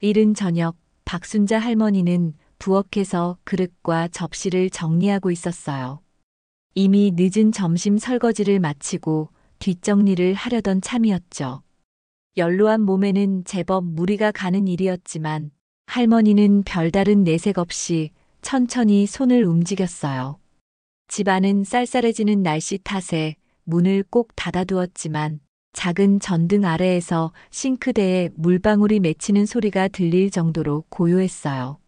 이른 저녁 박순자 할머니는 부엌에서 그릇과 접시를 정리하고 있었어요. 이미 늦은 점심 설거지를 마치고 뒷정리를 하려던 참이었죠. 연로한 몸에는 제법 무리가 가는 일이었지만 할머니는 별다른 내색 없이 천천히 손을 움직였어요. 집안은 쌀쌀해지는 날씨 탓에 문을 꼭 닫아두었지만 작은 전등 아래에서 싱크대에 물방울이 맺히는 소리가 들릴 정도로 고요했어요.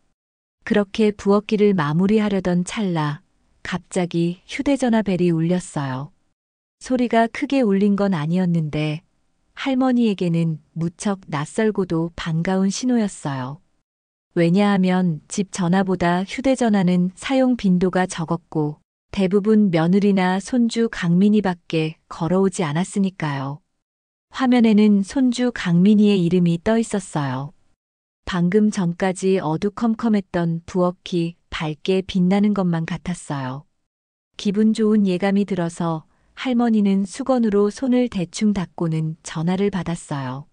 그렇게 부엌일을 마무리하려던 찰나 갑자기 휴대전화 벨이 울렸어요. 소리가 크게 울린 건 아니었는데 할머니에게는 무척 낯설고도 반가운 신호였어요. 왜냐하면 집 전화보다 휴대전화는 사용 빈도가 적었고 대부분 며느리나 손주 강민이밖에 걸어오지 않았으니까요. 화면에는 손주 강민이의 이름이 떠 있었어요. 방금 전까지 어두컴컴했던 부엌이 밝게 빛나는 것만 같았어요. 기분 좋은 예감이 들어서 할머니는 수건으로 손을 대충 닦고는 전화를 받았어요.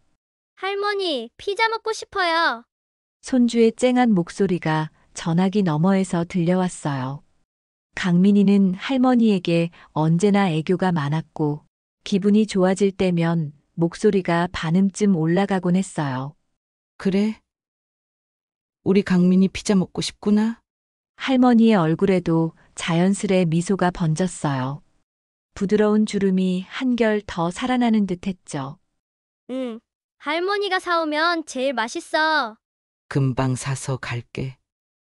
할머니, 피자 먹고 싶어요. 손주의 쨍한 목소리가 전화기 너머에서 들려왔어요. 강민이는 할머니에게 언제나 애교가 많았고 기분이 좋아질 때면 목소리가 반음쯤 올라가곤 했어요. 그래? 우리 강민이 피자 먹고 싶구나? 할머니의 얼굴에도 자연스레 미소가 번졌어요. 부드러운 주름이 한결 더 살아나는 듯 했죠. 응. 할머니가 사오면 제일 맛있어. 금방 사서 갈게.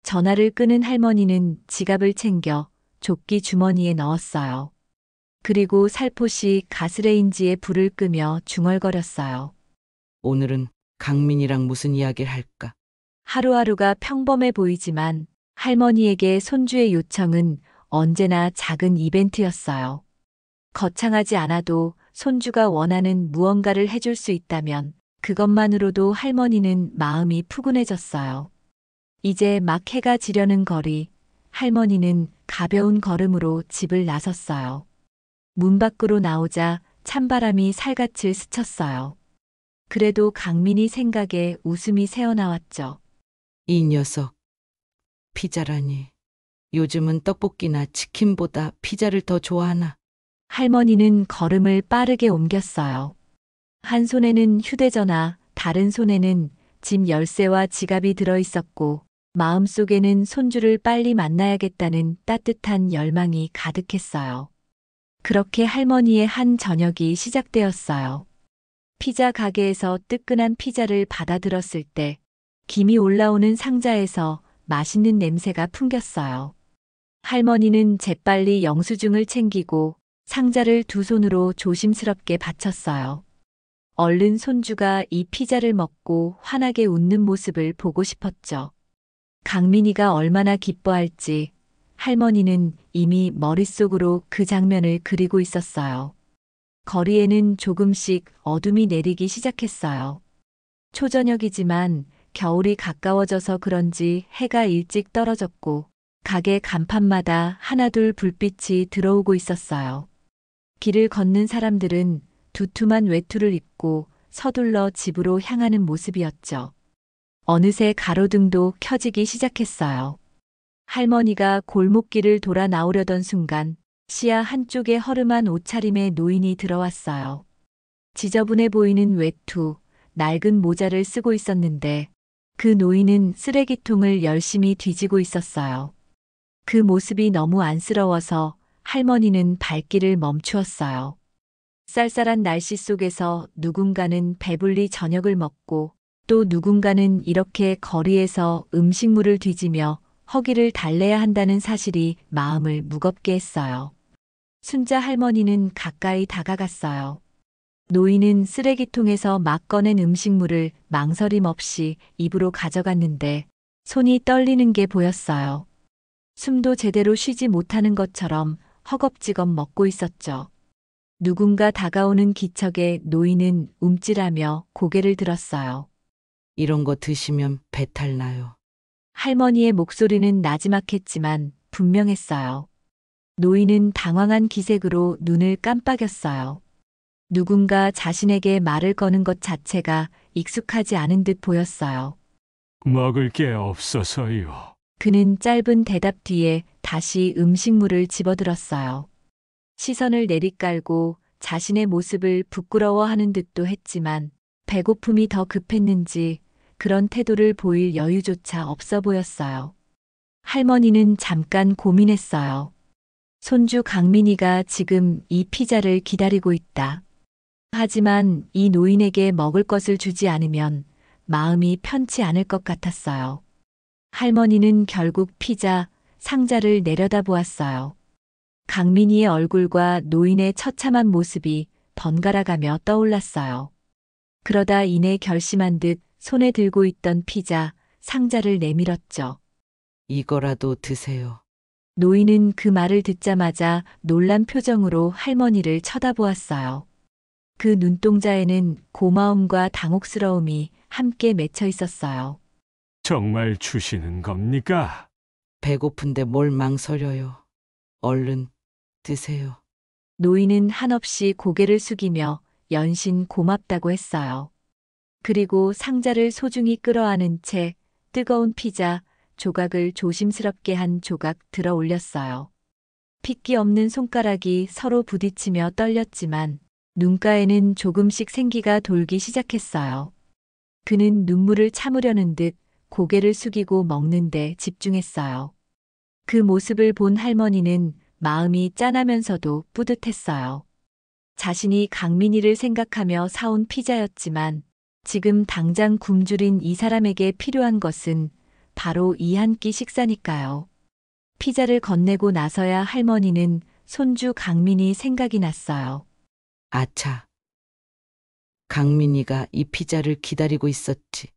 전화를 끄는 할머니는 지갑을 챙겨 조끼 주머니에 넣었어요. 그리고 살포시 가스레인지에 불을 끄며 중얼거렸어요. 오늘은 강민이랑 무슨 이야기를 할까? 하루하루가 평범해 보이지만 할머니에게 손주의 요청은 언제나 작은 이벤트였어요. 거창하지 않아도 손주가 원하는 무언가를 해줄 수 있다면 그것만으로도 할머니는 마음이 푸근해졌어요. 이제 막 해가 지려는 거리, 할머니는 가벼운 걸음으로 집을 나섰어요. 문 밖으로 나오자 찬바람이 살갗을 스쳤어요. 그래도 강민이 생각에 웃음이 새어나왔죠. 이 녀석. 피자라니. 요즘은 떡볶이나 치킨보다 피자를 더 좋아하나? 할머니는 걸음을 빠르게 옮겼어요. 한 손에는 휴대전화, 다른 손에는 집 열쇠와 지갑이 들어 있었고, 마음속에는 손주를 빨리 만나야겠다는 따뜻한 열망이 가득했어요. 그렇게 할머니의 한 저녁이 시작되었어요. 피자 가게에서 뜨끈한 피자를 받아들었을 때, 김이 올라오는 상자에서 맛있는 냄새가 풍겼어요. 할머니는 재빨리 영수증을 챙기고 상자를 두 손으로 조심스럽게 받쳤어요. 얼른 손주가 이 피자를 먹고 환하게 웃는 모습을 보고 싶었죠. 강민이가 얼마나 기뻐할지 할머니는 이미 머릿속으로 그 장면을 그리고 있었어요. 거리에는 조금씩 어둠이 내리기 시작했어요. 초저녁이지만 겨울이 가까워져서 그런지 해가 일찍 떨어졌고 가게 간판마다 하나둘 불빛이 들어오고 있었어요. 길을 걷는 사람들은 두툼한 외투를 입고 서둘러 집으로 향하는 모습이었죠. 어느새 가로등도 켜지기 시작했어요. 할머니가 골목길을 돌아 나오려던 순간 시야 한쪽에 허름한 옷차림의 노인이 들어왔어요. 지저분해 보이는 외투, 낡은 모자를 쓰고 있었는데 그 노인은 쓰레기통을 열심히 뒤지고 있었어요. 그 모습이 너무 안쓰러워서 할머니는 발길을 멈추었어요. 쌀쌀한 날씨 속에서 누군가는 배불리 저녁을 먹고 또 누군가는 이렇게 거리에서 음식물을 뒤지며 허기를 달래야 한다는 사실이 마음을 무겁게 했어요. 순자 할머니는 가까이 다가갔어요. 노인은 쓰레기통에서 막 꺼낸 음식물을 망설임 없이 입으로 가져갔는데 손이 떨리는 게 보였어요. 숨도 제대로 쉬지 못하는 것처럼 허겁지겁 먹고 있었죠. 누군가 다가오는 기척에 노인은 움찔하며 고개를 들었어요. 이런 거 드시면 배탈 나요. 할머니의 목소리는 나지막했지만 분명했어요. 노인은 당황한 기색으로 눈을 깜빡였어요. 누군가 자신에게 말을 거는 것 자체가 익숙하지 않은 듯 보였어요. 먹을 게 없어서요. 그는 짧은 대답 뒤에 다시 음식물을 집어들었어요. 시선을 내리깔고 자신의 모습을 부끄러워하는 듯도 했지만 배고픔이 더 급했는지 그런 태도를 보일 여유조차 없어 보였어요. 할머니는 잠깐 고민했어요. 손주 강민이가 지금 이 피자를 기다리고 있다. 하지만 이 노인에게 먹을 것을 주지 않으면 마음이 편치 않을 것 같았어요. 할머니는 결국 피자 상자를 내려다보았어요. 강민이의 얼굴과 노인의 처참한 모습이 번갈아가며 떠올랐어요. 그러다 이내 결심한 듯 손에 들고 있던 피자 상자를 내밀었죠. 이거라도 드세요. 노인은 그 말을 듣자마자 놀란 표정으로 할머니를 쳐다보았어요. 그 눈동자에는 고마움과 당혹스러움이 함께 맺혀 있었어요. 정말 주시는 겁니까? 배고픈데 뭘 망설여요. 얼른 드세요. 노인은 한없이 고개를 숙이며 연신 고맙다고 했어요. 그리고 상자를 소중히 끌어안은 채 뜨거운 피자 조각을 조심스럽게 한 조각 들어 올렸어요. 핏기 없는 손가락이 서로 부딪히며 떨렸지만 눈가에는 조금씩 생기가 돌기 시작했어요. 그는 눈물을 참으려는 듯 고개를 숙이고 먹는데 집중했어요. 그 모습을 본 할머니는 마음이 짠하면서도 뿌듯했어요. 자신이 강민이를 생각하며 사온 피자였지만 지금 당장 굶주린 이 사람에게 필요한 것은 바로 이 한 끼 식사니까요. 피자를 건네고 나서야 할머니는 손주 강민이 생각이 났어요. 아차. 강민이가 이 피자를 기다리고 있었지.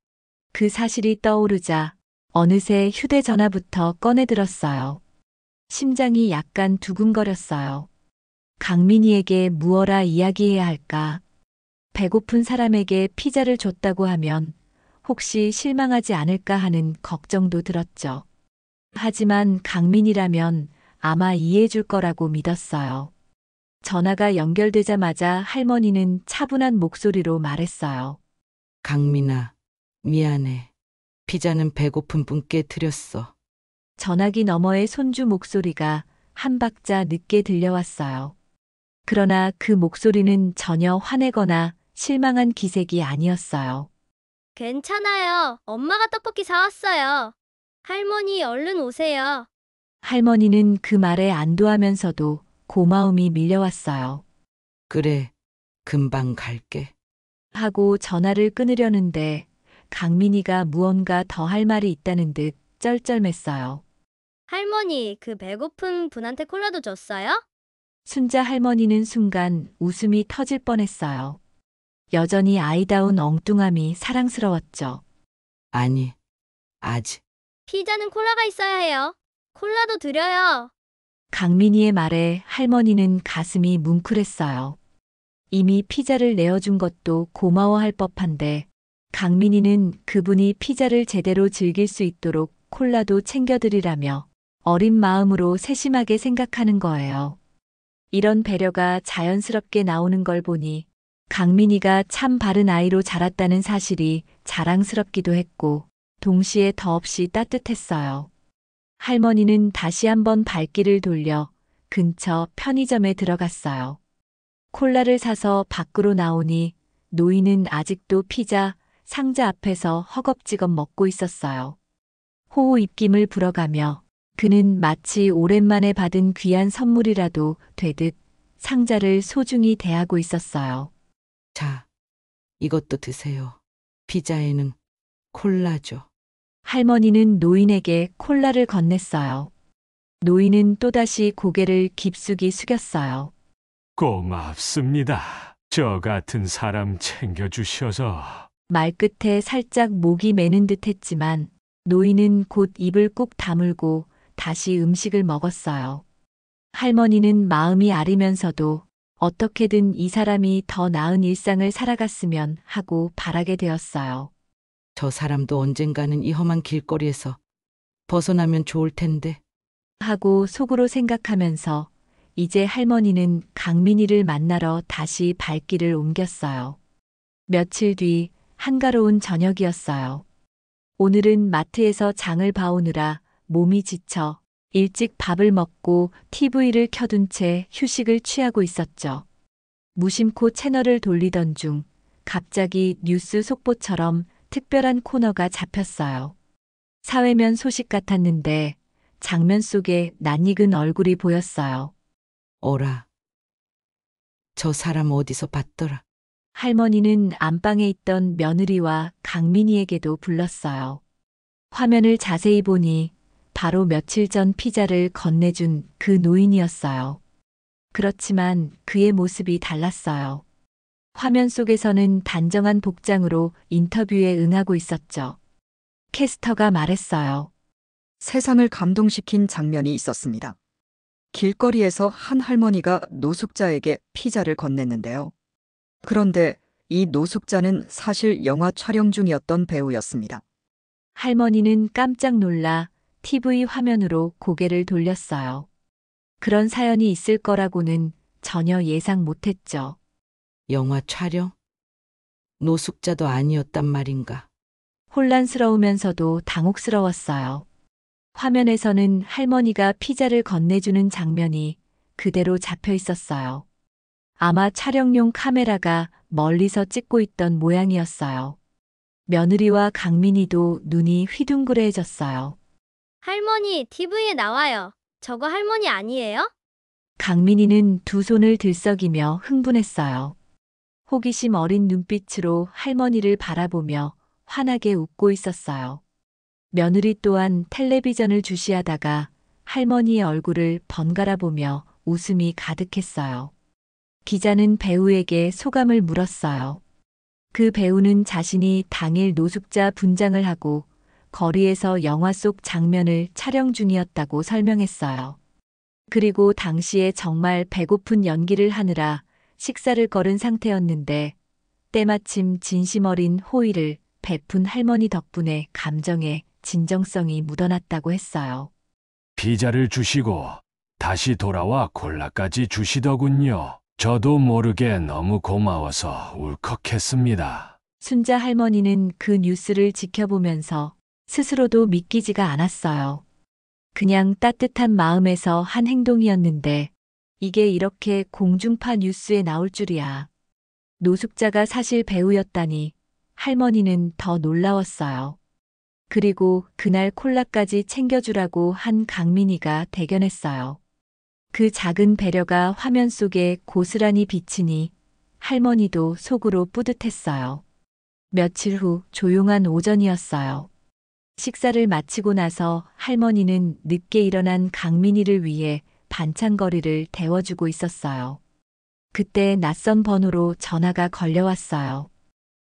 그 사실이 떠오르자 어느새 휴대전화부터 꺼내들었어요. 심장이 약간 두근거렸어요. 강민이에게 무어라 이야기해야 할까? 배고픈 사람에게 피자를 줬다고 하면 혹시 실망하지 않을까 하는 걱정도 들었죠. 하지만 강민이라면 아마 이해해 줄 거라고 믿었어요. 전화가 연결되자마자 할머니는 차분한 목소리로 말했어요. 강민아, 미안해. 피자는 배고픈 분께 드렸어. 전화기 너머의 손주 목소리가 한 박자 늦게 들려왔어요. 그러나 그 목소리는 전혀 화내거나 실망한 기색이 아니었어요. 괜찮아요. 엄마가 떡볶이 사왔어요. 할머니 얼른 오세요. 할머니는 그 말에 안도하면서도 고마움이 밀려왔어요. 그래, 금방 갈게. 하고 전화를 끊으려는데 강민이가 무언가 더 할 말이 있다는 듯 쩔쩔맸어요. 할머니, 그 배고픈 분한테 콜라도 줬어요? 순자 할머니는 순간 웃음이 터질 뻔했어요. 여전히 아이다운 엉뚱함이 사랑스러웠죠. 아니, 아직. 피자는 콜라가 있어야 해요. 콜라도 드려요. 강민이의 말에 할머니는 가슴이 뭉클했어요. 이미 피자를 내어준 것도 고마워할 법한데 강민이는 그분이 피자를 제대로 즐길 수 있도록 콜라도 챙겨드리라며 어린 마음으로 세심하게 생각하는 거예요. 이런 배려가 자연스럽게 나오는 걸 보니 강민이가 참 바른 아이로 자랐다는 사실이 자랑스럽기도 했고 동시에 더없이 따뜻했어요. 할머니는 다시 한번 발길을 돌려 근처 편의점에 들어갔어요. 콜라를 사서 밖으로 나오니 노인은 아직도 피자 상자 앞에서 허겁지겁 먹고 있었어요. 호호 입김을 불어가며 그는 마치 오랜만에 받은 귀한 선물이라도 되듯 상자를 소중히 대하고 있었어요. 자, 이것도 드세요. 피자에는 콜라죠. 할머니는 노인에게 콜라를 건넸어요. 노인은 또다시 고개를 깊숙이 숙였어요. 고맙습니다. 저 같은 사람 챙겨주셔서. 말끝에 살짝 목이 메는 듯 했지만 노인은 곧 입을 꾹 다물고 다시 음식을 먹었어요. 할머니는 마음이 아리면서도 어떻게든 이 사람이 더 나은 일상을 살아갔으면 하고 바라게 되었어요. 저 사람도 언젠가는 이 험한 길거리에서 벗어나면 좋을 텐데. 하고 속으로 생각하면서 이제 할머니는 강민이를 만나러 다시 발길을 옮겼어요. 며칠 뒤 한가로운 저녁이었어요. 오늘은 마트에서 장을 봐오느라 몸이 지쳐 일찍 밥을 먹고 TV를 켜둔 채 휴식을 취하고 있었죠. 무심코 채널을 돌리던 중 갑자기 뉴스 속보처럼 특별한 코너가 잡혔어요. 사회면 소식 같았는데 장면 속에 낯익은 얼굴이 보였어요. 어라. 저 사람 어디서 봤더라. 할머니는 안방에 있던 며느리와 강민이에게도 불렀어요. 화면을 자세히 보니 바로 며칠 전 피자를 건네준 그 노인이었어요. 그렇지만 그의 모습이 달랐어요. 화면 속에서는 단정한 복장으로 인터뷰에 응하고 있었죠. 캐스터가 말했어요. 세상을 감동시킨 장면이 있었습니다. 길거리에서 한 할머니가 노숙자에게 피자를 건넸는데요. 그런데 이 노숙자는 사실 영화 촬영 중이었던 배우였습니다. 할머니는 깜짝 놀라 TV 화면으로 고개를 돌렸어요. 그런 사연이 있을 거라고는 전혀 예상 못했죠. 영화 촬영? 노숙자도 아니었단 말인가. 혼란스러우면서도 당혹스러웠어요. 화면에서는 할머니가 피자를 건네주는 장면이 그대로 잡혀 있었어요. 아마 촬영용 카메라가 멀리서 찍고 있던 모양이었어요. 며느리와 강민이도 눈이 휘둥그레해졌어요. 할머니, TV에 나와요. 저거 할머니 아니에요? 강민이는 두 손을 들썩이며 흥분했어요. 호기심 어린 눈빛으로 할머니를 바라보며 환하게 웃고 있었어요. 며느리 또한 텔레비전을 주시하다가 할머니의 얼굴을 번갈아 보며 웃음이 가득했어요. 기자는 배우에게 소감을 물었어요. 그 배우는 자신이 당일 노숙자 분장을 하고 거리에서 영화 속 장면을 촬영 중이었다고 설명했어요. 그리고 당시에 정말 배고픈 연기를 하느라 식사를 거른 상태였는데 때마침 진심 어린 호의를 베푼 할머니 덕분에 감정에 진정성이 묻어났다고 했어요. 피자를 주시고 다시 돌아와 콜라까지 주시더군요. 저도 모르게 너무 고마워서 울컥했습니다. 순자 할머니는 그 뉴스를 지켜보면서 스스로도 믿기지가 않았어요. 그냥 따뜻한 마음에서 한 행동이었는데 이게 이렇게 공중파 뉴스에 나올 줄이야. 노숙자가 사실 배우였다니 할머니는 더 놀라웠어요. 그리고 그날 콜라까지 챙겨주라고 한 강민이가 대견했어요. 그 작은 배려가 화면 속에 고스란히 비치니 할머니도 속으로 뿌듯했어요. 며칠 후 조용한 오전이었어요. 식사를 마치고 나서 할머니는 늦게 일어난 강민이를 위해 반찬거리를 데워주고 있었어요. 그때 낯선 번호로 전화가 걸려왔어요.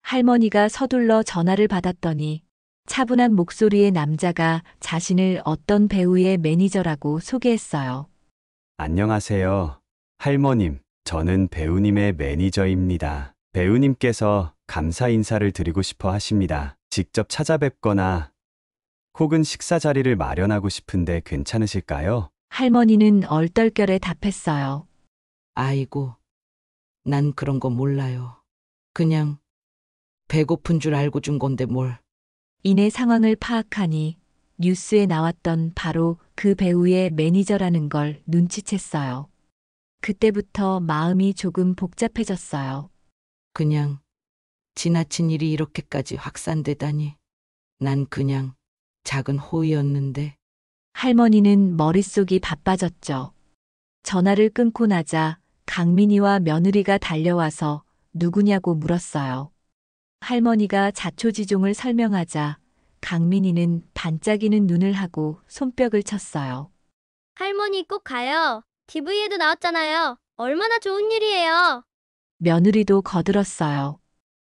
할머니가 서둘러 전화를 받았더니 차분한 목소리의 남자가 자신을 어떤 배우의 매니저라고 소개했어요. 안녕하세요. 할머님, 저는 배우님의 매니저입니다. 배우님께서 감사 인사를 드리고 싶어 하십니다. 직접 찾아뵙거나 혹은 식사 자리를 마련하고 싶은데 괜찮으실까요? 할머니는 얼떨결에 답했어요. 아이고, 난 그런 거 몰라요. 그냥 배고픈 줄 알고 준 건데 뭘. 이내 상황을 파악하니 뉴스에 나왔던 바로 그 배우의 매니저라는 걸 눈치챘어요. 그때부터 마음이 조금 복잡해졌어요. 그냥 지나친 일이 이렇게까지 확산되다니. 난 그냥 작은 호의였는데. 할머니는 머릿속이 바빠졌죠. 전화를 끊고 나자 강민이와 며느리가 달려와서 누구냐고 물었어요. 할머니가 자초지종을 설명하자 강민이는 반짝이는 눈을 하고 손뼉을 쳤어요. 할머니 꼭 가요. TV에도 나왔잖아요. 얼마나 좋은 일이에요. 며느리도 거들었어요.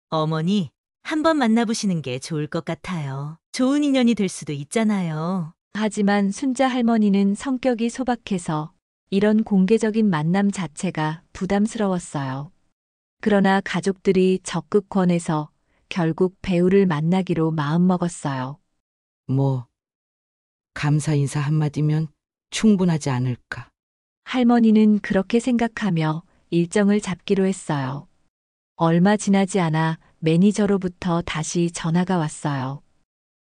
어머니, 한번 만나보시는 게 좋을 것 같아요. 좋은 인연이 될 수도 있잖아요. 하지만 순자 할머니는 성격이 소박해서 이런 공개적인 만남 자체가 부담스러웠어요. 그러나 가족들이 적극 권해서 결국 배우를 만나기로 마음먹었어요. 뭐, 감사 인사 한마디면 충분하지 않을까. 할머니는 그렇게 생각하며 일정을 잡기로 했어요. 얼마 지나지 않아 매니저로부터 다시 전화가 왔어요.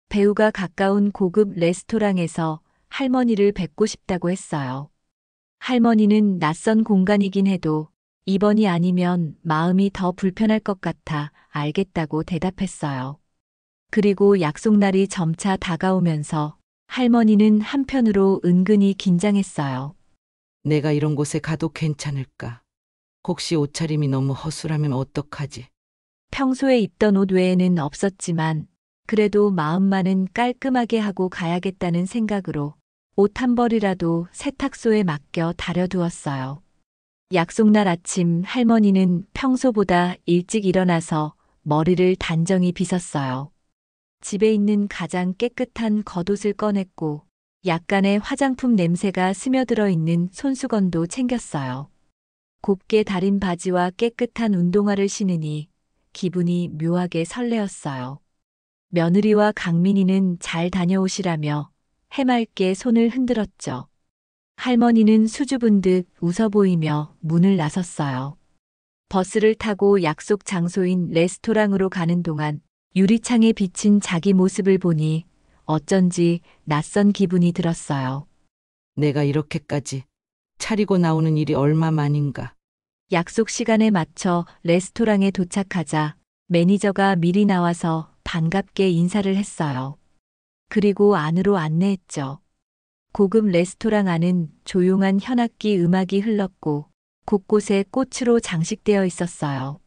배우가 가까운 고급 레스토랑에서 할머니를 뵙고 싶다고 했어요. 할머니는 낯선 공간이긴 해도 이번이 아니면 마음이 더 불편할 것 같아 알겠다고 대답했어요. 그리고 약속 날이 점차 다가오면서 할머니는 한편으로 은근히 긴장했어요. 내가 이런 곳에 가도 괜찮을까? 혹시 옷차림이 너무 허술하면 어떡하지? 평소에 입던 옷 외에는 없었지만 그래도 마음만은 깔끔하게 하고 가야겠다는 생각으로 옷 한 벌이라도 세탁소에 맡겨 다려두었어요. 약속날 아침 할머니는 평소보다 일찍 일어나서 머리를 단정히 빗었어요. 집에 있는 가장 깨끗한 겉옷을 꺼냈고 약간의 화장품 냄새가 스며들어 있는 손수건도 챙겼어요. 곱게 다린 바지와 깨끗한 운동화를 신으니 기분이 묘하게 설레었어요. 며느리와 강민이는 잘 다녀오시라며 해맑게 손을 흔들었죠. 할머니는 수줍은 듯 웃어 보이며 문을 나섰어요. 버스를 타고 약속 장소인 레스토랑으로 가는 동안 유리창에 비친 자기 모습을 보니 어쩐지 낯선 기분이 들었어요. 내가 이렇게까지 차리고 나오는 일이 얼마만인가? 약속 시간에 맞춰 레스토랑에 도착하자 매니저가 미리 나와서 반갑게 인사를 했어요. 그리고 안으로 안내했죠. 고급 레스토랑 안은 조용한 현악기 음악이 흘렀고 곳곳에 꽃으로 장식되어 있었어요.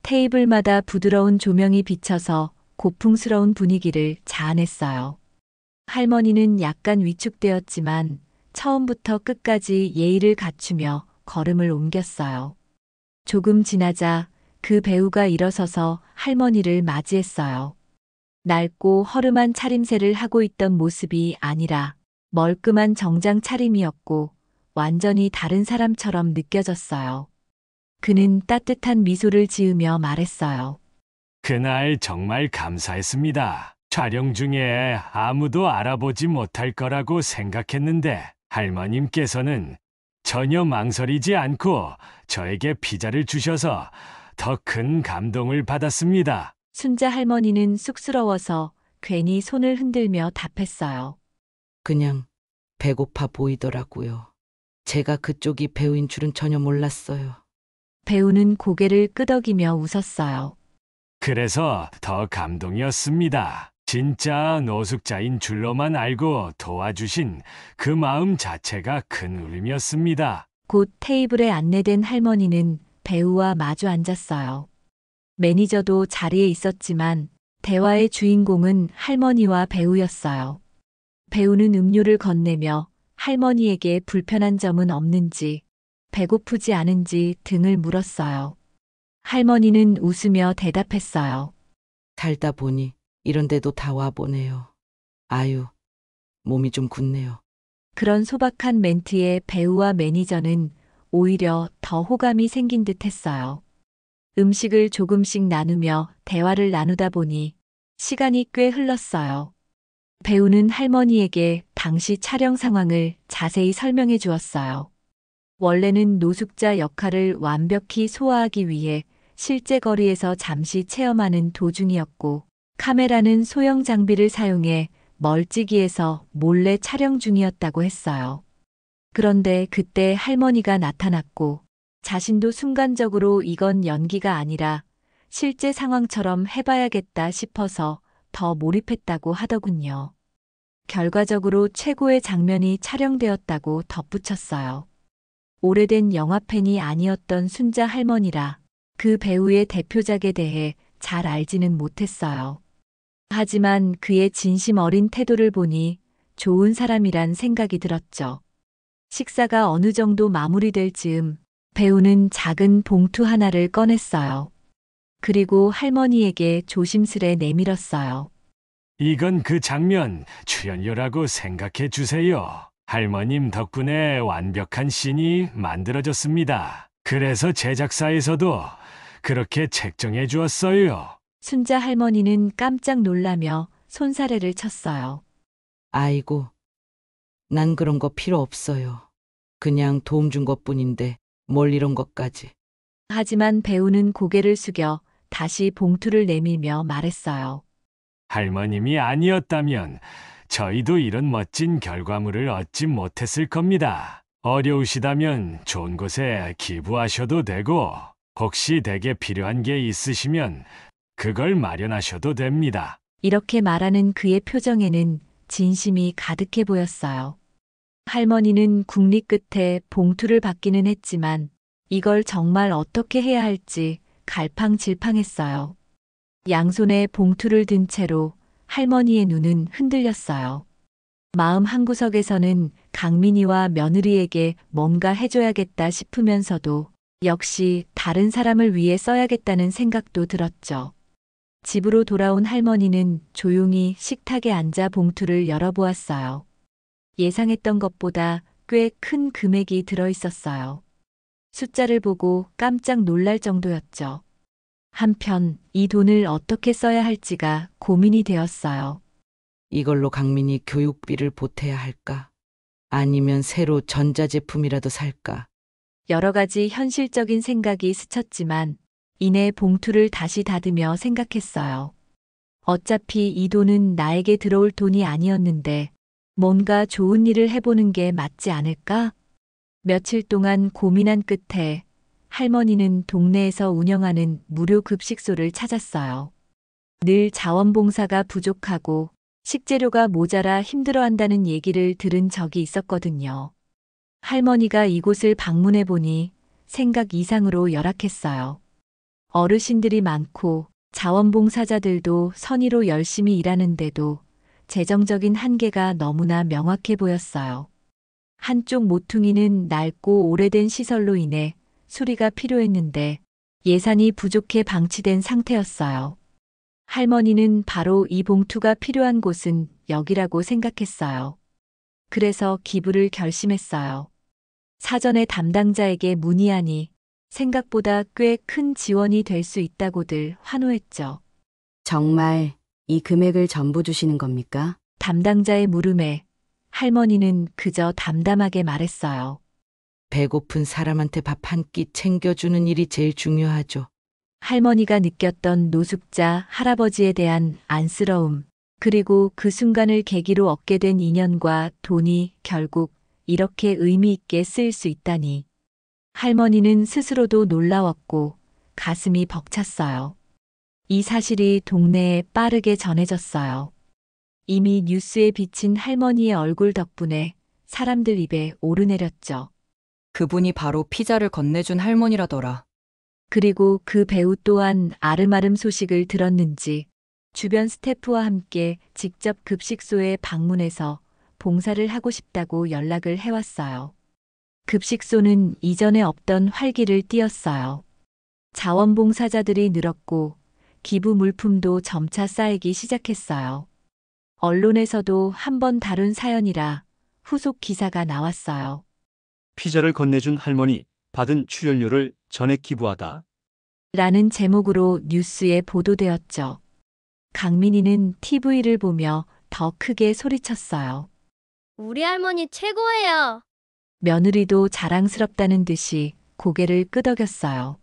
테이블마다 부드러운 조명이 비쳐서 고풍스러운 분위기를 자아냈어요. 할머니는 약간 위축되었지만 처음부터 끝까지 예의를 갖추며 걸음을 옮겼어요. 조금 지나자 그 배우가 일어서서 할머니를 맞이했어요. 낡고 허름한 차림새를 하고 있던 모습이 아니라 멀끔한 정장 차림이었고 완전히 다른 사람처럼 느껴졌어요. 그는 따뜻한 미소를 지으며 말했어요. 그날 정말 감사했습니다. 촬영 중에 아무도 알아보지 못할 거라고 생각했는데 할머님께서는 전혀 망설이지 않고 저에게 피자를 주셔서 더 큰 감동을 받았습니다. 순자 할머니는 쑥스러워서 괜히 손을 흔들며 답했어요. 그냥 배고파 보이더라고요. 제가 그쪽이 배우인 줄은 전혀 몰랐어요. 배우는 고개를 끄덕이며 웃었어요. 그래서 더 감동이었습니다. 진짜 노숙자인 줄로만 알고 도와주신 그 마음 자체가 큰 울림이었습니다. 곧 테이블에 안내된 할머니는 배우와 마주 앉았어요. 매니저도 자리에 있었지만 대화의 주인공은 할머니와 배우였어요. 배우는 음료를 건네며 할머니에게 불편한 점은 없는지, 배고프지 않은지 등을 물었어요. 할머니는 웃으며 대답했어요. 살다 보니 이런 데도 다 와보네요. 아유, 몸이 좀 굳네요. 그런 소박한 멘트에 배우와 매니저는 오히려 더 호감이 생긴 듯 했어요. 음식을 조금씩 나누며 대화를 나누다 보니 시간이 꽤 흘렀어요. 배우는 할머니에게 당시 촬영 상황을 자세히 설명해 주었어요. 원래는 노숙자 역할을 완벽히 소화하기 위해 실제 거리에서 잠시 체험하는 도중이었고, 카메라는 소형 장비를 사용해 멀찍이에서 몰래 촬영 중이었다고 했어요. 그런데 그때 할머니가 나타났고, 자신도 순간적으로 이건 연기가 아니라 실제 상황처럼 해봐야겠다 싶어서 더 몰입했다고 하더군요. 결과적으로 최고의 장면이 촬영되었다고 덧붙였어요. 오래된 영화팬이 아니었던 순자 할머니라 그 배우의 대표작에 대해 잘 알지는 못했어요. 하지만 그의 진심 어린 태도를 보니 좋은 사람이란 생각이 들었죠. 식사가 어느 정도 마무리될 즈음 배우는 작은 봉투 하나를 꺼냈어요. 그리고 할머니에게 조심스레 내밀었어요. 이건 그 장면 출연료라고 생각해 주세요. 할머님 덕분에 완벽한 씬이 만들어졌습니다. 그래서 제작사에서도 그렇게 책정해 주었어요. 순자 할머니는 깜짝 놀라며 손사래를 쳤어요. 아이고, 난 그런 거 필요 없어요. 그냥 도움 준 것뿐인데 뭘 이런 것까지. 하지만 배우는 고개를 숙여 다시 봉투를 내밀며 말했어요. 할머님이 아니었다면 저희도 이런 멋진 결과물을 얻지 못했을 겁니다. 어려우시다면 좋은 곳에 기부하셔도 되고, 혹시 댁에 필요한 게 있으시면 그걸 마련하셔도 됩니다. 이렇게 말하는 그의 표정에는 진심이 가득해 보였어요. 할머니는 국리 끝에 봉투를 받기는 했지만 이걸 정말 어떻게 해야 할지 갈팡질팡했어요. 양손에 봉투를 든 채로 할머니의 눈은 흔들렸어요. 마음 한구석에서는 강민이와 며느리에게 뭔가 해줘야겠다 싶으면서도 역시 다른 사람을 위해 써야겠다는 생각도 들었죠. 집으로 돌아온 할머니는 조용히 식탁에 앉아 봉투를 열어보았어요. 예상했던 것보다 꽤 큰 금액이 들어있었어요. 숫자를 보고 깜짝 놀랄 정도였죠. 한편 이 돈을 어떻게 써야 할지가 고민이 되었어요. 이걸로 강민이 교육비를 보태야 할까? 아니면 새로 전자제품이라도 살까? 여러 가지 현실적인 생각이 스쳤지만 이내 봉투를 다시 닫으며 생각했어요. 어차피 이 돈은 나에게 들어올 돈이 아니었는데 뭔가 좋은 일을 해보는 게 맞지 않을까? 며칠 동안 고민한 끝에 할머니는 동네에서 운영하는 무료 급식소를 찾았어요. 늘 자원봉사가 부족하고 식재료가 모자라 힘들어한다는 얘기를 들은 적이 있었거든요. 할머니가 이곳을 방문해 보니 생각 이상으로 열악했어요. 어르신들이 많고 자원봉사자들도 선의로 열심히 일하는데도 재정적인 한계가 너무나 명확해 보였어요. 한쪽 모퉁이는 낡고 오래된 시설로 인해 수리가 필요했는데 예산이 부족해 방치된 상태였어요. 할머니는 바로 이 봉투가 필요한 곳은 여기라고 생각했어요. 그래서 기부를 결심했어요. 사전에 담당자에게 문의하니 생각보다 꽤 큰 지원이 될 수 있다고들 환호했죠. 정말 이 금액을 전부 주시는 겁니까? 담당자의 물음에 할머니는 그저 담담하게 말했어요. 배고픈 사람한테 밥 한 끼 챙겨주는 일이 제일 중요하죠. 할머니가 느꼈던 노숙자 할아버지에 대한 안쓰러움, 그리고 그 순간을 계기로 얻게 된 인연과 돈이 결국 이렇게 의미 있게 쓰일 수 있다니. 할머니는 스스로도 놀라웠고 가슴이 벅찼어요. 이 사실이 동네에 빠르게 전해졌어요. 이미 뉴스에 비친 할머니의 얼굴 덕분에 사람들 입에 오르내렸죠. 그분이 바로 피자를 건네준 할머니라더라. 그리고 그 배우 또한 아름아름 소식을 들었는지 주변 스태프와 함께 직접 급식소에 방문해서 봉사를 하고 싶다고 연락을 해왔어요. 급식소는 이전에 없던 활기를 띠었어요. 자원봉사자들이 늘었고 기부 물품도 점차 쌓이기 시작했어요. 언론에서도 한번 다룬 사연이라 후속 기사가 나왔어요. 피자를 건네준 할머니, 받은 출연료를 전액 기부하다. 라는 제목으로 뉴스에 보도되었죠. 강민이는 TV를 보며 더 크게 소리쳤어요. 우리 할머니 최고예요. 며느리도 자랑스럽다는 듯이 고개를 끄덕였어요.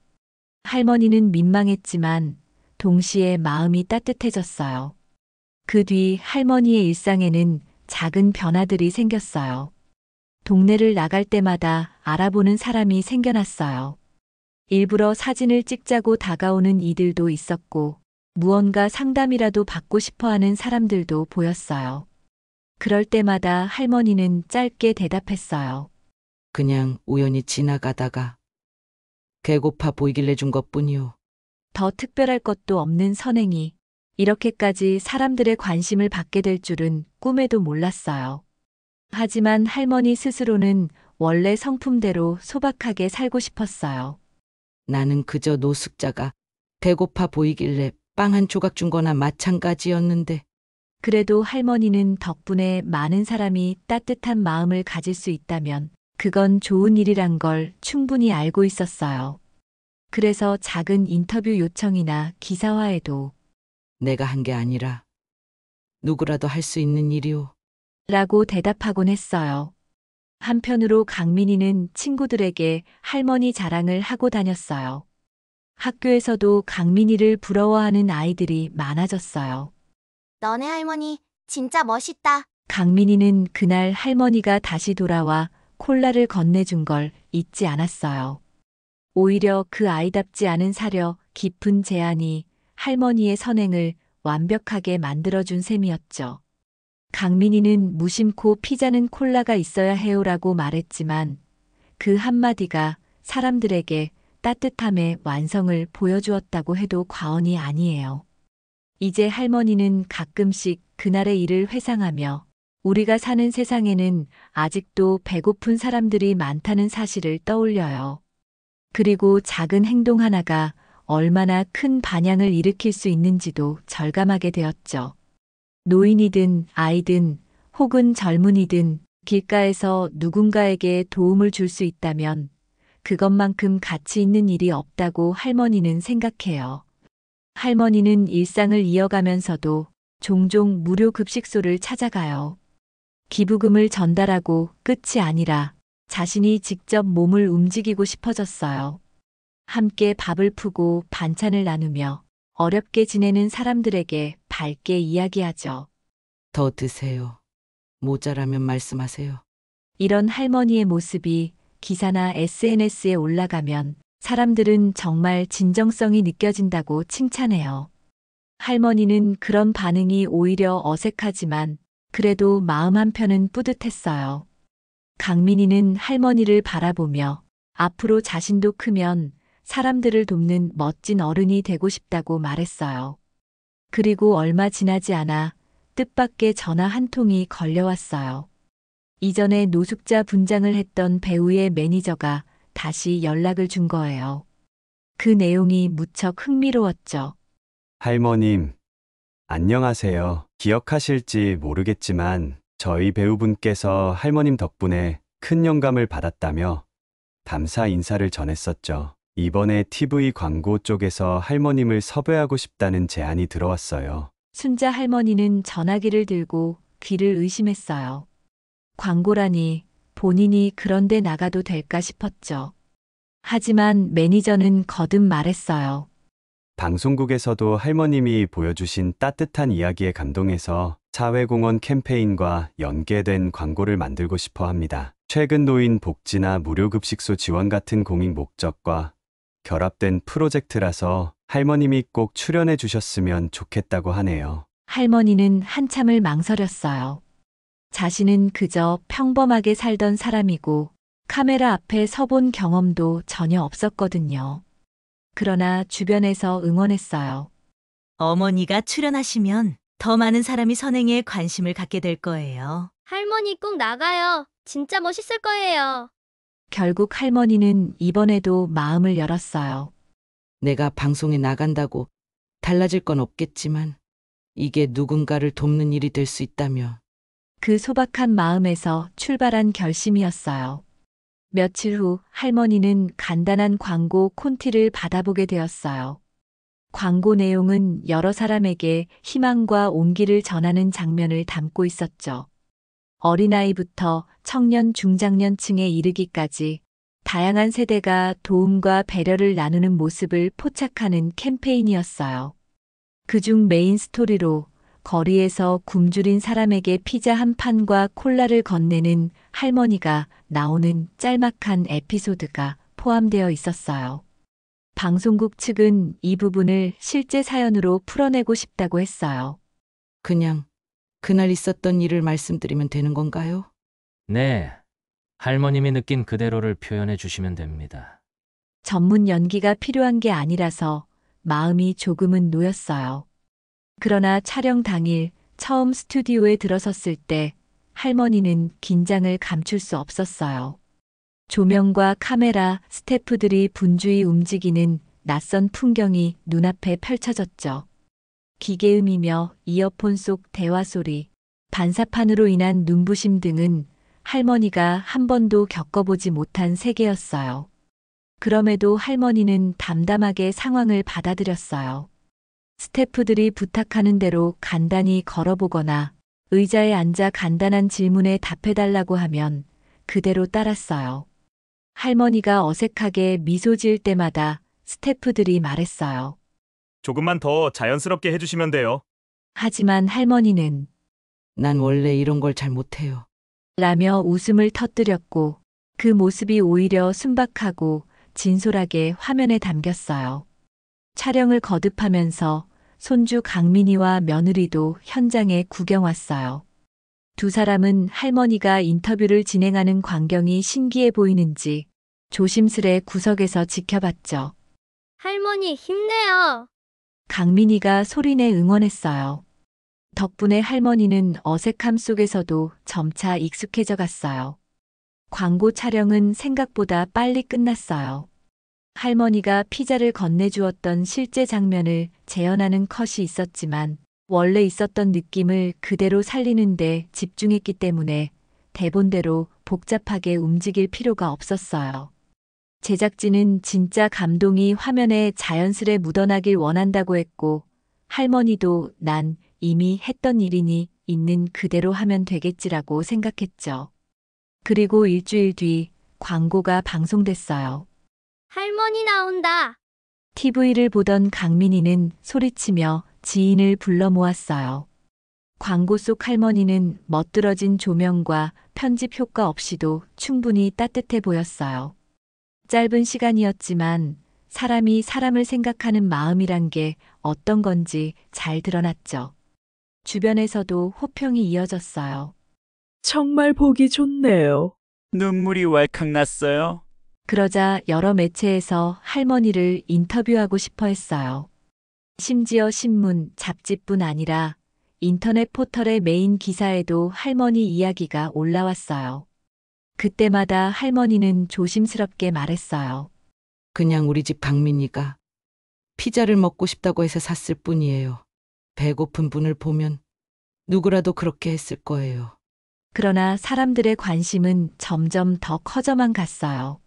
할머니는 민망했지만 동시에 마음이 따뜻해졌어요. 그 뒤 할머니의 일상에는 작은 변화들이 생겼어요. 동네를 나갈 때마다 알아보는 사람이 생겨났어요. 일부러 사진을 찍자고 다가오는 이들도 있었고, 무언가 상담이라도 받고 싶어 하는 사람들도 보였어요. 그럴 때마다 할머니는 짧게 대답했어요. 그냥 우연히 지나가다가 배고파 보이길래 준 것뿐이요. 더 특별할 것도 없는 선행이 이렇게까지 사람들의 관심을 받게 될 줄은 꿈에도 몰랐어요. 하지만 할머니 스스로는 원래 성품대로 소박하게 살고 싶었어요. 나는 그저 노숙자가 배고파 보이길래 빵 한 조각 준 거나 마찬가지였는데. 그래도 할머니는 덕분에 많은 사람이 따뜻한 마음을 가질 수 있다면 그건 좋은 일이란 걸 충분히 알고 있었어요. 그래서 작은 인터뷰 요청이나 기사화에도 내가 한 게 아니라 누구라도 할 수 있는 일이오. 라고 대답하곤 했어요. 한편으로 강민이는 친구들에게 할머니 자랑을 하고 다녔어요. 학교에서도 강민이를 부러워하는 아이들이 많아졌어요. 너네 할머니 진짜 멋있다. 강민이는 그날 할머니가 다시 돌아와 콜라를 건네준 걸 잊지 않았어요. 오히려 그 아이답지 않은 사려 깊은 제안이 할머니의 선행을 완벽하게 만들어준 셈이었죠. 강민이는 무심코 피자는 콜라가 있어야 해요라고 말했지만 그 한마디가 사람들에게 따뜻함의 완성을 보여주었다고 해도 과언이 아니에요. 이제 할머니는 가끔씩 그날의 일을 회상하며 우리가 사는 세상에는 아직도 배고픈 사람들이 많다는 사실을 떠올려요. 그리고 작은 행동 하나가 얼마나 큰 반향을 일으킬 수 있는지도 절감하게 되었죠. 노인이든 아이든 혹은 젊은이든 길가에서 누군가에게 도움을 줄 수 있다면 그것만큼 가치 있는 일이 없다고 할머니는 생각해요. 할머니는 일상을 이어가면서도 종종 무료 급식소를 찾아가요. 기부금을 전달하고 끝이 아니라 자신이 직접 몸을 움직이고 싶어졌어요. 함께 밥을 푸고 반찬을 나누며 어렵게 지내는 사람들에게 밝게 이야기하죠. 더 드세요. 모자라면 말씀하세요. 이런 할머니의 모습이 기사나 SNS에 올라가면 사람들은 정말 진정성이 느껴진다고 칭찬해요. 할머니는 그런 반응이 오히려 어색하지만 그래도 마음 한편은 뿌듯했어요. 강민이는 할머니를 바라보며 앞으로 자신도 크면 사람들을 돕는 멋진 어른이 되고 싶다고 말했어요. 그리고 얼마 지나지 않아 뜻밖의 전화 한 통이 걸려왔어요. 이전에 노숙자 분장을 했던 배우의 매니저가 다시 연락을 준 거예요. 그 내용이 무척 흥미로웠죠. 할머님, 안녕하세요. 기억하실지 모르겠지만 저희 배우분께서 할머님 덕분에 큰 영감을 받았다며 감사 인사를 전했었죠. 이번에 TV 광고 쪽에서 할머님을 섭외하고 싶다는 제안이 들어왔어요. 순자 할머니는 전화기를 들고 귀를 의심했어요. 광고라니 본인이 그런데 나가도 될까 싶었죠. 하지만 매니저는 거듭 말했어요. 방송국에서도 할머님이 보여주신 따뜻한 이야기에 감동해서 사회공헌 캠페인과 연계된 광고를 만들고 싶어 합니다. 최근 노인 복지나 무료급식소 지원 같은 공익 목적과 결합된 프로젝트라서 할머님이 꼭 출연해 주셨으면 좋겠다고 하네요. 할머니는 한참을 망설였어요. 자신은 그저 평범하게 살던 사람이고 카메라 앞에 서본 경험도 전혀 없었거든요. 그러나 주변에서 응원했어요. 어머니가 출연하시면 더 많은 사람이 선행에 관심을 갖게 될 거예요. 할머니 꼭 나가요. 진짜 멋있을 거예요. 결국 할머니는 이번에도 마음을 열었어요. 내가 방송에 나간다고 달라질 건 없겠지만 이게 누군가를 돕는 일이 될 수 있다면 그 소박한 마음에서 출발한 결심이었어요. 며칠 후 할머니는 간단한 광고 콘티를 받아보게 되었어요. 광고 내용은 여러 사람에게 희망과 온기를 전하는 장면을 담고 있었죠. 어린아이부터 청년 중장년층에 이르기까지 다양한 세대가 도움과 배려를 나누는 모습을 포착하는 캠페인이었어요. 그중 메인 스토리로 거리에서 굶주린 사람에게 피자 한 판과 콜라를 건네는 할머니가 나오는 짤막한 에피소드가 포함되어 있었어요. 방송국 측은 이 부분을 실제 사연으로 풀어내고 싶다고 했어요. 그냥 그날 있었던 일을 말씀드리면 되는 건가요? 네, 할머님이 느낀 그대로를 표현해 주시면 됩니다. 전문 연기가 필요한 게 아니라서 마음이 조금은 놓였어요. 그러나 촬영 당일 처음 스튜디오에 들어섰을 때 할머니는 긴장을 감출 수 없었어요. 조명과 카메라, 스태프들이 분주히 움직이는 낯선 풍경이 눈앞에 펼쳐졌죠. 기계음이며 이어폰 속 대화 소리, 반사판으로 인한 눈부심 등은 할머니가 한 번도 겪어보지 못한 세계였어요. 그럼에도 할머니는 담담하게 상황을 받아들였어요. 스태프들이 부탁하는 대로 간단히 걸어보거나 의자에 앉아 간단한 질문에 답해달라고 하면 그대로 따랐어요. 할머니가 어색하게 미소 지을 때마다 스태프들이 말했어요. 조금만 더 자연스럽게 해주시면 돼요. 하지만 할머니는 난 원래 이런 걸 잘 못해요. 라며 웃음을 터뜨렸고 그 모습이 오히려 순박하고 진솔하게 화면에 담겼어요. 촬영을 거듭하면서 손주 강민이와 며느리도 현장에 구경 왔어요. 두 사람은 할머니가 인터뷰를 진행하는 광경이 신기해 보이는지 조심스레 구석에서 지켜봤죠. 할머니, 힘내요. 강민이가 소리내 응원했어요. 덕분에 할머니는 어색함 속에서도 점차 익숙해져 갔어요. 광고 촬영은 생각보다 빨리 끝났어요. 할머니가 피자를 건네주었던 실제 장면을 재현하는 컷이 있었지만 원래 있었던 느낌을 그대로 살리는데 집중했기 때문에 대본대로 복잡하게 움직일 필요가 없었어요. 제작진은 진짜 감동이 화면에 자연스레 묻어나길 원한다고 했고 할머니도 난 이미 했던 일이니 있는 그대로 하면 되겠지라고 생각했죠. 그리고 일주일 뒤 광고가 방송됐어요. 할머니 나온다. TV를 보던 강민이는 소리치며 지인을 불러 모았어요. 광고 속 할머니는 멋들어진 조명과 편집 효과 없이도 충분히 따뜻해 보였어요. 짧은 시간이었지만 사람이 사람을 생각하는 마음이란 게 어떤 건지 잘 드러났죠. 주변에서도 호평이 이어졌어요. 정말 보기 좋네요. 눈물이 왈칵 났어요. 그러자 여러 매체에서 할머니를 인터뷰하고 싶어 했어요. 심지어 신문, 잡지뿐 아니라 인터넷 포털의 메인 기사에도 할머니 이야기가 올라왔어요. 그때마다 할머니는 조심스럽게 말했어요. 그냥 우리 집 강민이가 피자를 먹고 싶다고 해서 샀을 뿐이에요. 배고픈 분을 보면 누구라도 그렇게 했을 거예요. 그러나 사람들의 관심은 점점 더 커져만 갔어요.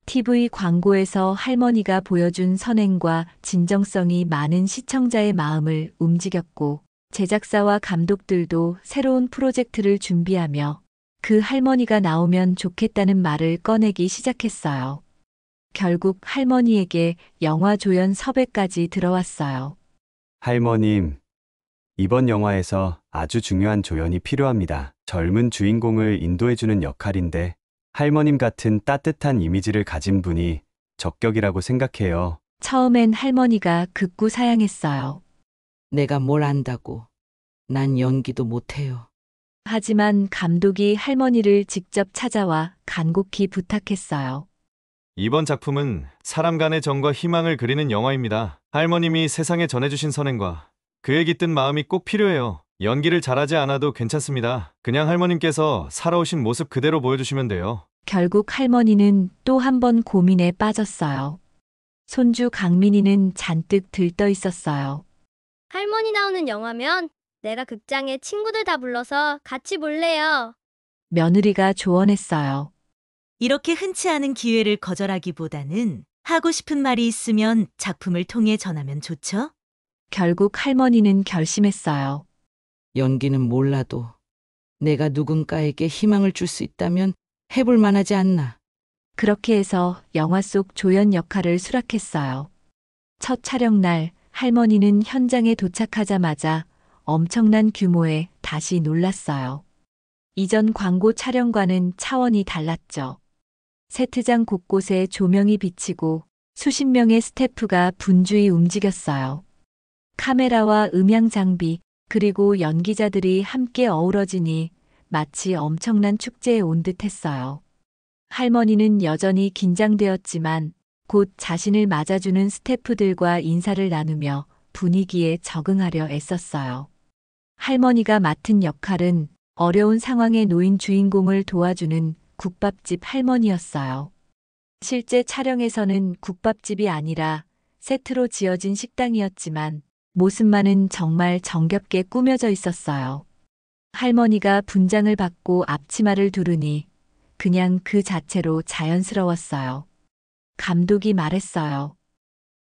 TV 광고에서 할머니가 보여준 선행과 진정성이 많은 시청자의 마음을 움직였고 제작사와 감독들도 새로운 프로젝트를 준비하며 그 할머니가 나오면 좋겠다는 말을 꺼내기 시작했어요. 결국 할머니에게 영화 조연 섭외까지 들어왔어요. 할머님, 이번 영화에서 아주 중요한 조연이 필요합니다. 젊은 주인공을 인도해주는 역할인데 할머님 같은 따뜻한 이미지를 가진 분이 적격이라고 생각해요. 처음엔 할머니가 극구 사양했어요. 내가 뭘 안다고. 난 연기도 못해요. 하지만 감독이 할머니를 직접 찾아와 간곡히 부탁했어요. 이번 작품은 사람 간의 정과 희망을 그리는 영화입니다. 할머님이 세상에 전해주신 선행과 그의 깃든 마음이 꼭 필요해요. 연기를 잘하지 않아도 괜찮습니다. 그냥 할머님께서 살아오신 모습 그대로 보여주시면 돼요. 결국 할머니는 또 한 번 고민에 빠졌어요. 손주 강민이는 잔뜩 들떠 있었어요. 할머니 나오는 영화면 내가 극장에 친구들 다 불러서 같이 볼래요. 며느리가 조언했어요. 이렇게 흔치 않은 기회를 거절하기보다는 하고 싶은 말이 있으면 작품을 통해 전하면 좋죠? 결국 할머니는 결심했어요. 연기는 몰라도 내가 누군가에게 희망을 줄 수 있다면 해볼 만하지 않나. 그렇게 해서 영화 속 조연 역할을 수락했어요. 첫 촬영 날 할머니는 현장에 도착하자마자 엄청난 규모에 다시 놀랐어요. 이전 광고 촬영과는 차원이 달랐죠. 세트장 곳곳에 조명이 비치고 수십 명의 스태프가 분주히 움직였어요. 카메라와 음향 장비, 그리고 연기자들이 함께 어우러지니 마치 엄청난 축제에 온 듯했어요. 할머니는 여전히 긴장되었지만 곧 자신을 맞아주는 스태프들과 인사를 나누며 분위기에 적응하려 애썼어요. 할머니가 맡은 역할은 어려운 상황에 놓인 주인공을 도와주는 국밥집 할머니였어요. 실제 촬영에서는 국밥집이 아니라 세트로 지어진 식당이었지만 모습만은 정말 정겹게 꾸며져 있었어요. 할머니가 분장을 받고 앞치마를 두르니 그냥 그 자체로 자연스러웠어요. 감독이 말했어요.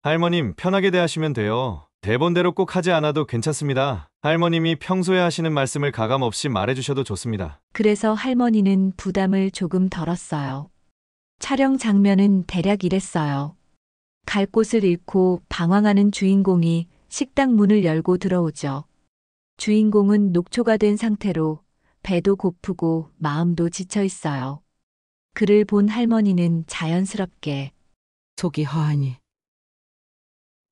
할머님, 편하게 대하시면 돼요. 대본대로 꼭 하지 않아도 괜찮습니다. 할머님이 평소에 하시는 말씀을 가감없이 말해주셔도 좋습니다. 그래서 할머니는 부담을 조금 덜었어요. 촬영 장면은 대략 이랬어요. 갈 곳을 잃고 방황하는 주인공이 식당 문을 열고 들어오죠. 주인공은 녹초가 된 상태로 배도 고프고 마음도 지쳐 있어요. 그를 본 할머니는 자연스럽게 속이 허하니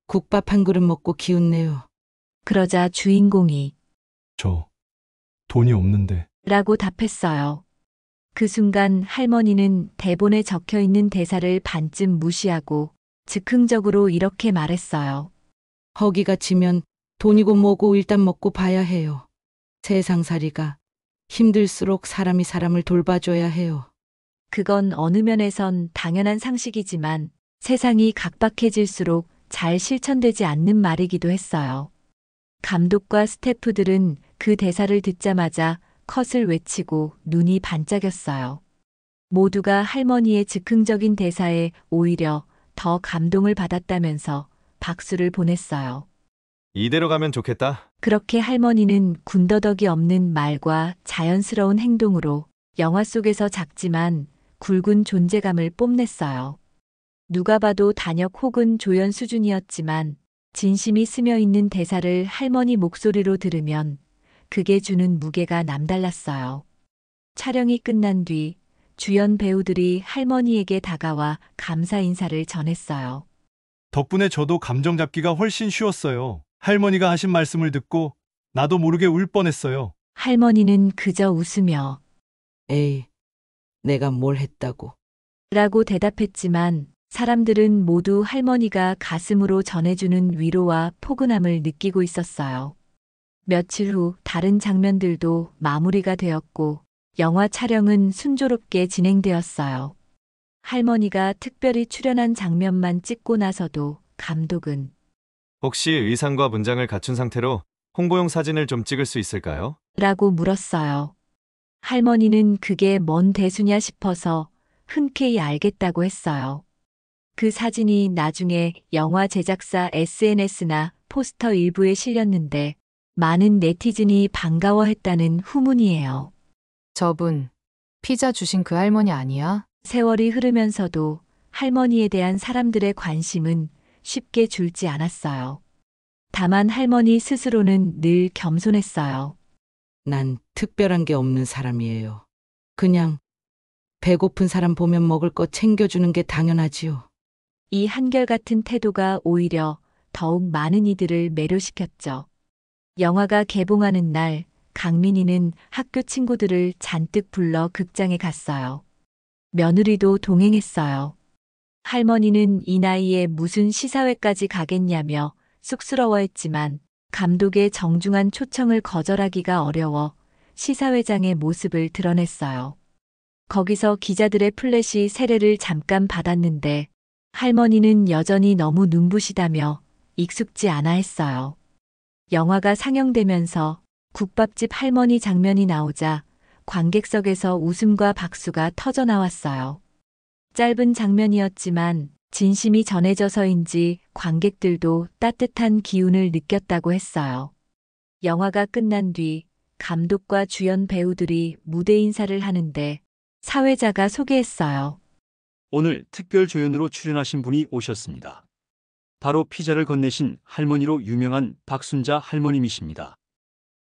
국밥 한 그릇 먹고 기운내요. 그러자 주인공이 저 돈이 없는데. 라고 답했어요. 그 순간 할머니는 대본에 적혀 있는 대사를 반쯤 무시하고 즉흥적으로 이렇게 말했어요. 허기가 지면 돈이고 뭐고 일단 먹고 봐야 해요. 세상살이가 힘들수록 사람이 사람을 돌봐줘야 해요. 그건 어느 면에선 당연한 상식이지만 세상이 각박해질수록 잘 실천되지 않는 말이기도 했어요. 감독과 스태프들은 그 대사를 듣자마자 컷을 외치고 눈이 반짝였어요. 모두가 할머니의 즉흥적인 대사에 오히려 더 감동을 받았다면서 박수를 보냈어요. 이대로 가면 좋겠다. 그렇게 할머니는 군더더기 없는 말과 자연스러운 행동으로 영화 속에서 작지만 굵은 존재감을 뽐냈어요. 누가 봐도 단역 혹은 조연 수준이었지만 진심이 스며 있는 대사를 할머니 목소리로 들으면 그게 주는 무게가 남달랐어요. 촬영이 끝난 뒤 주연 배우들이 할머니에게 다가와 감사 인사를 전했어요. 덕분에 저도 감정 잡기가 훨씬 쉬웠어요. 할머니가 하신 말씀을 듣고 나도 모르게 울 뻔했어요. 할머니는 그저 웃으며 에이, 내가 뭘 했다고. 라고 대답했지만 사람들은 모두 할머니가 가슴으로 전해주는 위로와 포근함을 느끼고 있었어요. 며칠 후 다른 장면들도 마무리가 되었고 영화 촬영은 순조롭게 진행되었어요. 할머니가 특별히 출연한 장면만 찍고 나서도 감독은 혹시 의상과 문장을 갖춘 상태로 홍보용 사진을 좀 찍을 수 있을까요? 라고 물었어요. 할머니는 그게 뭔 대수냐 싶어서 흔쾌히 알겠다고 했어요. 그 사진이 나중에 영화 제작사 SNS나 포스터 일부에 실렸는데 많은 네티즌이 반가워했다는 후문이에요. 저분, 피자 주신 그 할머니 아니야? 세월이 흐르면서도 할머니에 대한 사람들의 관심은 쉽게 줄지 않았어요. 다만 할머니 스스로는 늘 겸손했어요. 난 특별한 게 없는 사람이에요. 그냥 배고픈 사람 보면 먹을 거 챙겨주는 게 당연하지요. 이 한결같은 태도가 오히려 더욱 많은 이들을 매료시켰죠. 영화가 개봉하는 날 강민이는 학교 친구들을 잔뜩 불러 극장에 갔어요. 며느리도 동행했어요. 할머니는 이 나이에 무슨 시사회까지 가겠냐며 쑥스러워했지만 감독의 정중한 초청을 거절하기가 어려워 시사회장의 모습을 드러냈어요. 거기서 기자들의 플래시 세례를 잠깐 받았는데 할머니는 여전히 너무 눈부시다며 익숙지 않아 했어요. 영화가 상영되면서 국밥집 할머니 장면이 나오자 관객석에서 웃음과 박수가 터져 나왔어요. 짧은 장면이었지만 진심이 전해져서인지 관객들도 따뜻한 기운을 느꼈다고 했어요. 영화가 끝난 뒤 감독과 주연 배우들이 무대 인사를 하는데 사회자가 소개했어요. 오늘 특별 조연으로 출연하신 분이 오셨습니다. 바로 피자를 건네신 할머니로 유명한 박순자 할머님이십니다.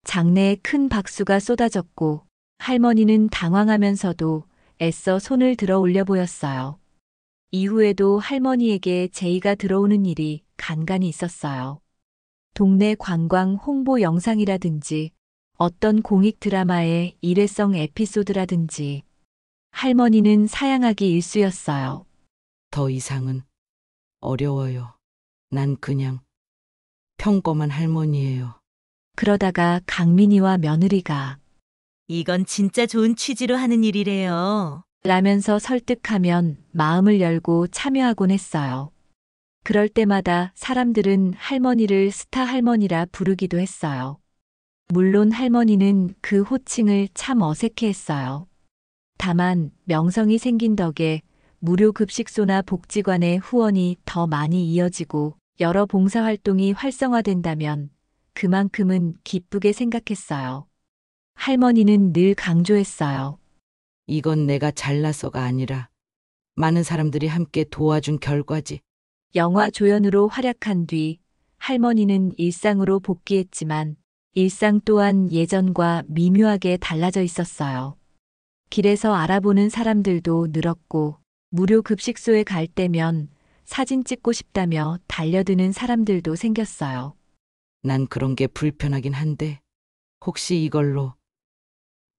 장내에 큰 박수가 쏟아졌고 할머니는 당황하면서도 애써 손을 들어 올려 보였어요. 이후에도 할머니에게 제의가 들어오는 일이 간간히 있었어요. 동네 관광 홍보 영상이라든지 어떤 공익 드라마의 일회성 에피소드라든지 할머니는 사양하기 일쑤였어요. 더 이상은 어려워요. 난 그냥 평범한 할머니예요. 그러다가 강민이와 며느리가 이건 진짜 좋은 취지로 하는 일이래요. 라면서 설득하면 마음을 열고 참여하곤 했어요. 그럴 때마다 사람들은 할머니를 스타 할머니라 부르기도 했어요. 물론 할머니는 그 호칭을 참 어색해했어요. 다만 명성이 생긴 덕에 무료 급식소나 복지관의 후원이 더 많이 이어지고 여러 봉사활동이 활성화된다면 그만큼은 기쁘게 생각했어요. 할머니는 늘 강조했어요. 이건 내가 잘나서가 아니라 많은 사람들이 함께 도와준 결과지. 영화 조연으로 활약한 뒤 할머니는 일상으로 복귀했지만 일상 또한 예전과 미묘하게 달라져 있었어요. 길에서 알아보는 사람들도 늘었고, 무료 급식소에 갈 때면 사진 찍고 싶다며 달려드는 사람들도 생겼어요. 난 그런 게 불편하긴 한데 혹시 이걸로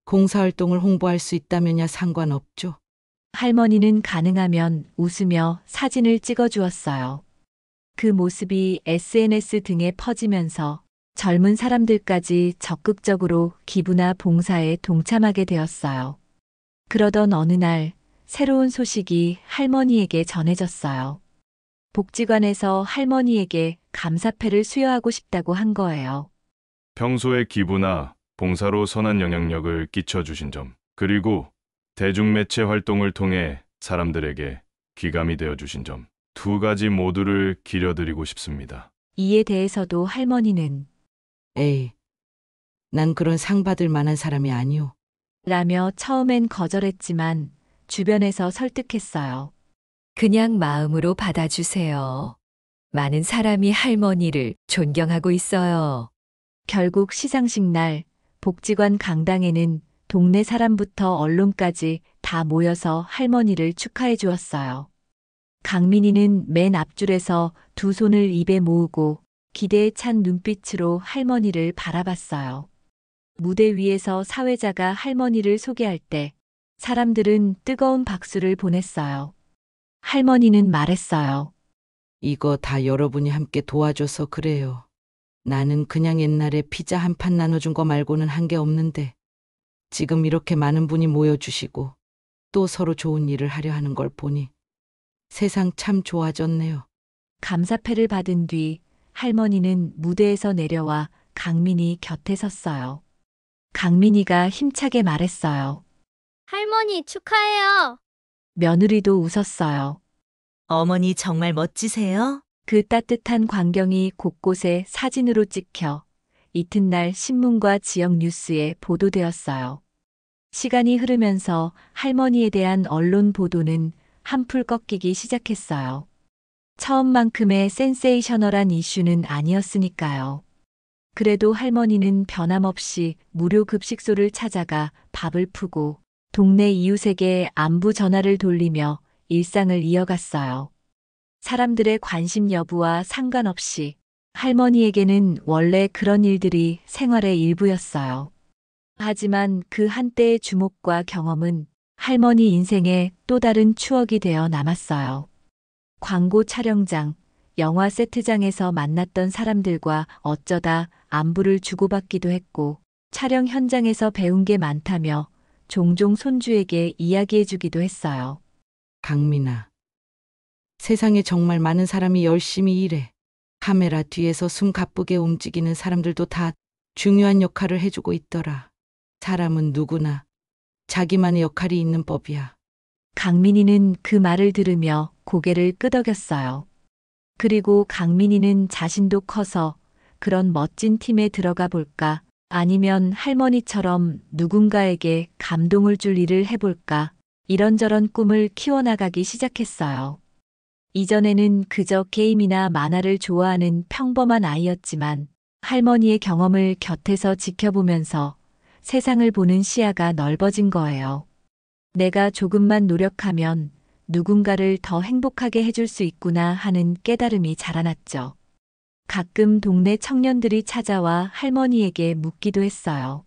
봉사활동을 홍보할 수 있다면야 상관없죠? 할머니는 가능하면 웃으며 사진을 찍어 주었어요. 그 모습이 SNS 등에 퍼지면서 젊은 사람들까지 적극적으로 기부나 봉사에 동참하게 되었어요. 그러던 어느 날 새로운 소식이 할머니에게 전해졌어요. 복지관에서 할머니에게 감사패를 수여하고 싶다고 한 거예요. 평소에 기부나 봉사로 선한 영향력을 끼쳐주신 점, 그리고 대중매체 활동을 통해 사람들에게 귀감이 되어주신 점, 두 가지 모두를 기려드리고 싶습니다. 이에 대해서도 할머니는 에이, 난 그런 상 받을 만한 사람이 아니오. 라며 처음엔 거절했지만 주변에서 설득했어요. 그냥 마음으로 받아주세요. 많은 사람이 할머니를 존경하고 있어요. 결국 시상식 날 복지관 강당에는 동네 사람부터 언론까지 다 모여서 할머니를 축하해 주었어요. 강민이는 맨 앞줄에서 두 손을 입에 모으고 기대에 찬 눈빛으로 할머니를 바라봤어요. 무대 위에서 사회자가 할머니를 소개할 때 사람들은 뜨거운 박수를 보냈어요. 할머니는 말했어요. 이거 다 여러분이 함께 도와줘서 그래요. 나는 그냥 옛날에 피자 한 판 나눠준 거 말고는 한 게 없는데 지금 이렇게 많은 분이 모여주시고 또 서로 좋은 일을 하려 하는 걸 보니 세상 참 좋아졌네요. 감사패를 받은 뒤 할머니는 무대에서 내려와 강민이 곁에 섰어요. 강민이가 힘차게 말했어요. 할머니 축하해요. 며느리도 웃었어요. 어머니 정말 멋지세요? 그 따뜻한 광경이 곳곳에 사진으로 찍혀 이튿날 신문과 지역 뉴스에 보도되었어요. 시간이 흐르면서 할머니에 대한 언론 보도는 한풀 꺾이기 시작했어요. 처음만큼의 센세이셔널한 이슈는 아니었으니까요. 그래도 할머니는 변함없이 무료 급식소를 찾아가 밥을 푸고 동네 이웃에게 안부 전화를 돌리며 일상을 이어갔어요. 사람들의 관심 여부와 상관없이 할머니에게는 원래 그런 일들이 생활의 일부였어요. 하지만 그 한때의 주목과 경험은 할머니 인생의 또 다른 추억이 되어 남았어요. 광고 촬영장, 영화 세트장에서 만났던 사람들과 어쩌다 안부를 주고받기도 했고 촬영 현장에서 배운 게 많다며 종종 손주에게 이야기해주기도 했어요. 강민아, 세상에 정말 많은 사람이 열심히 일해. 카메라 뒤에서 숨 가쁘게 움직이는 사람들도 다 중요한 역할을 해주고 있더라. 사람은 누구나 자기만의 역할이 있는 법이야. 강민이는 그 말을 들으며 고개를 끄덕였어요. 그리고 강민이는 자신도 커서 그런 멋진 팀에 들어가 볼까, 아니면 할머니처럼 누군가에게 감동을 줄 일을 해볼까, 이런저런 꿈을 키워나가기 시작했어요. 이전에는 그저 게임이나 만화를 좋아하는 평범한 아이였지만 할머니의 경험을 곁에서 지켜보면서 세상을 보는 시야가 넓어진 거예요. 내가 조금만 노력하면 누군가를 더 행복하게 해줄 수 있구나 하는 깨달음이 자라났죠. 가끔 동네 청년들이 찾아와 할머니에게 묻기도 했어요.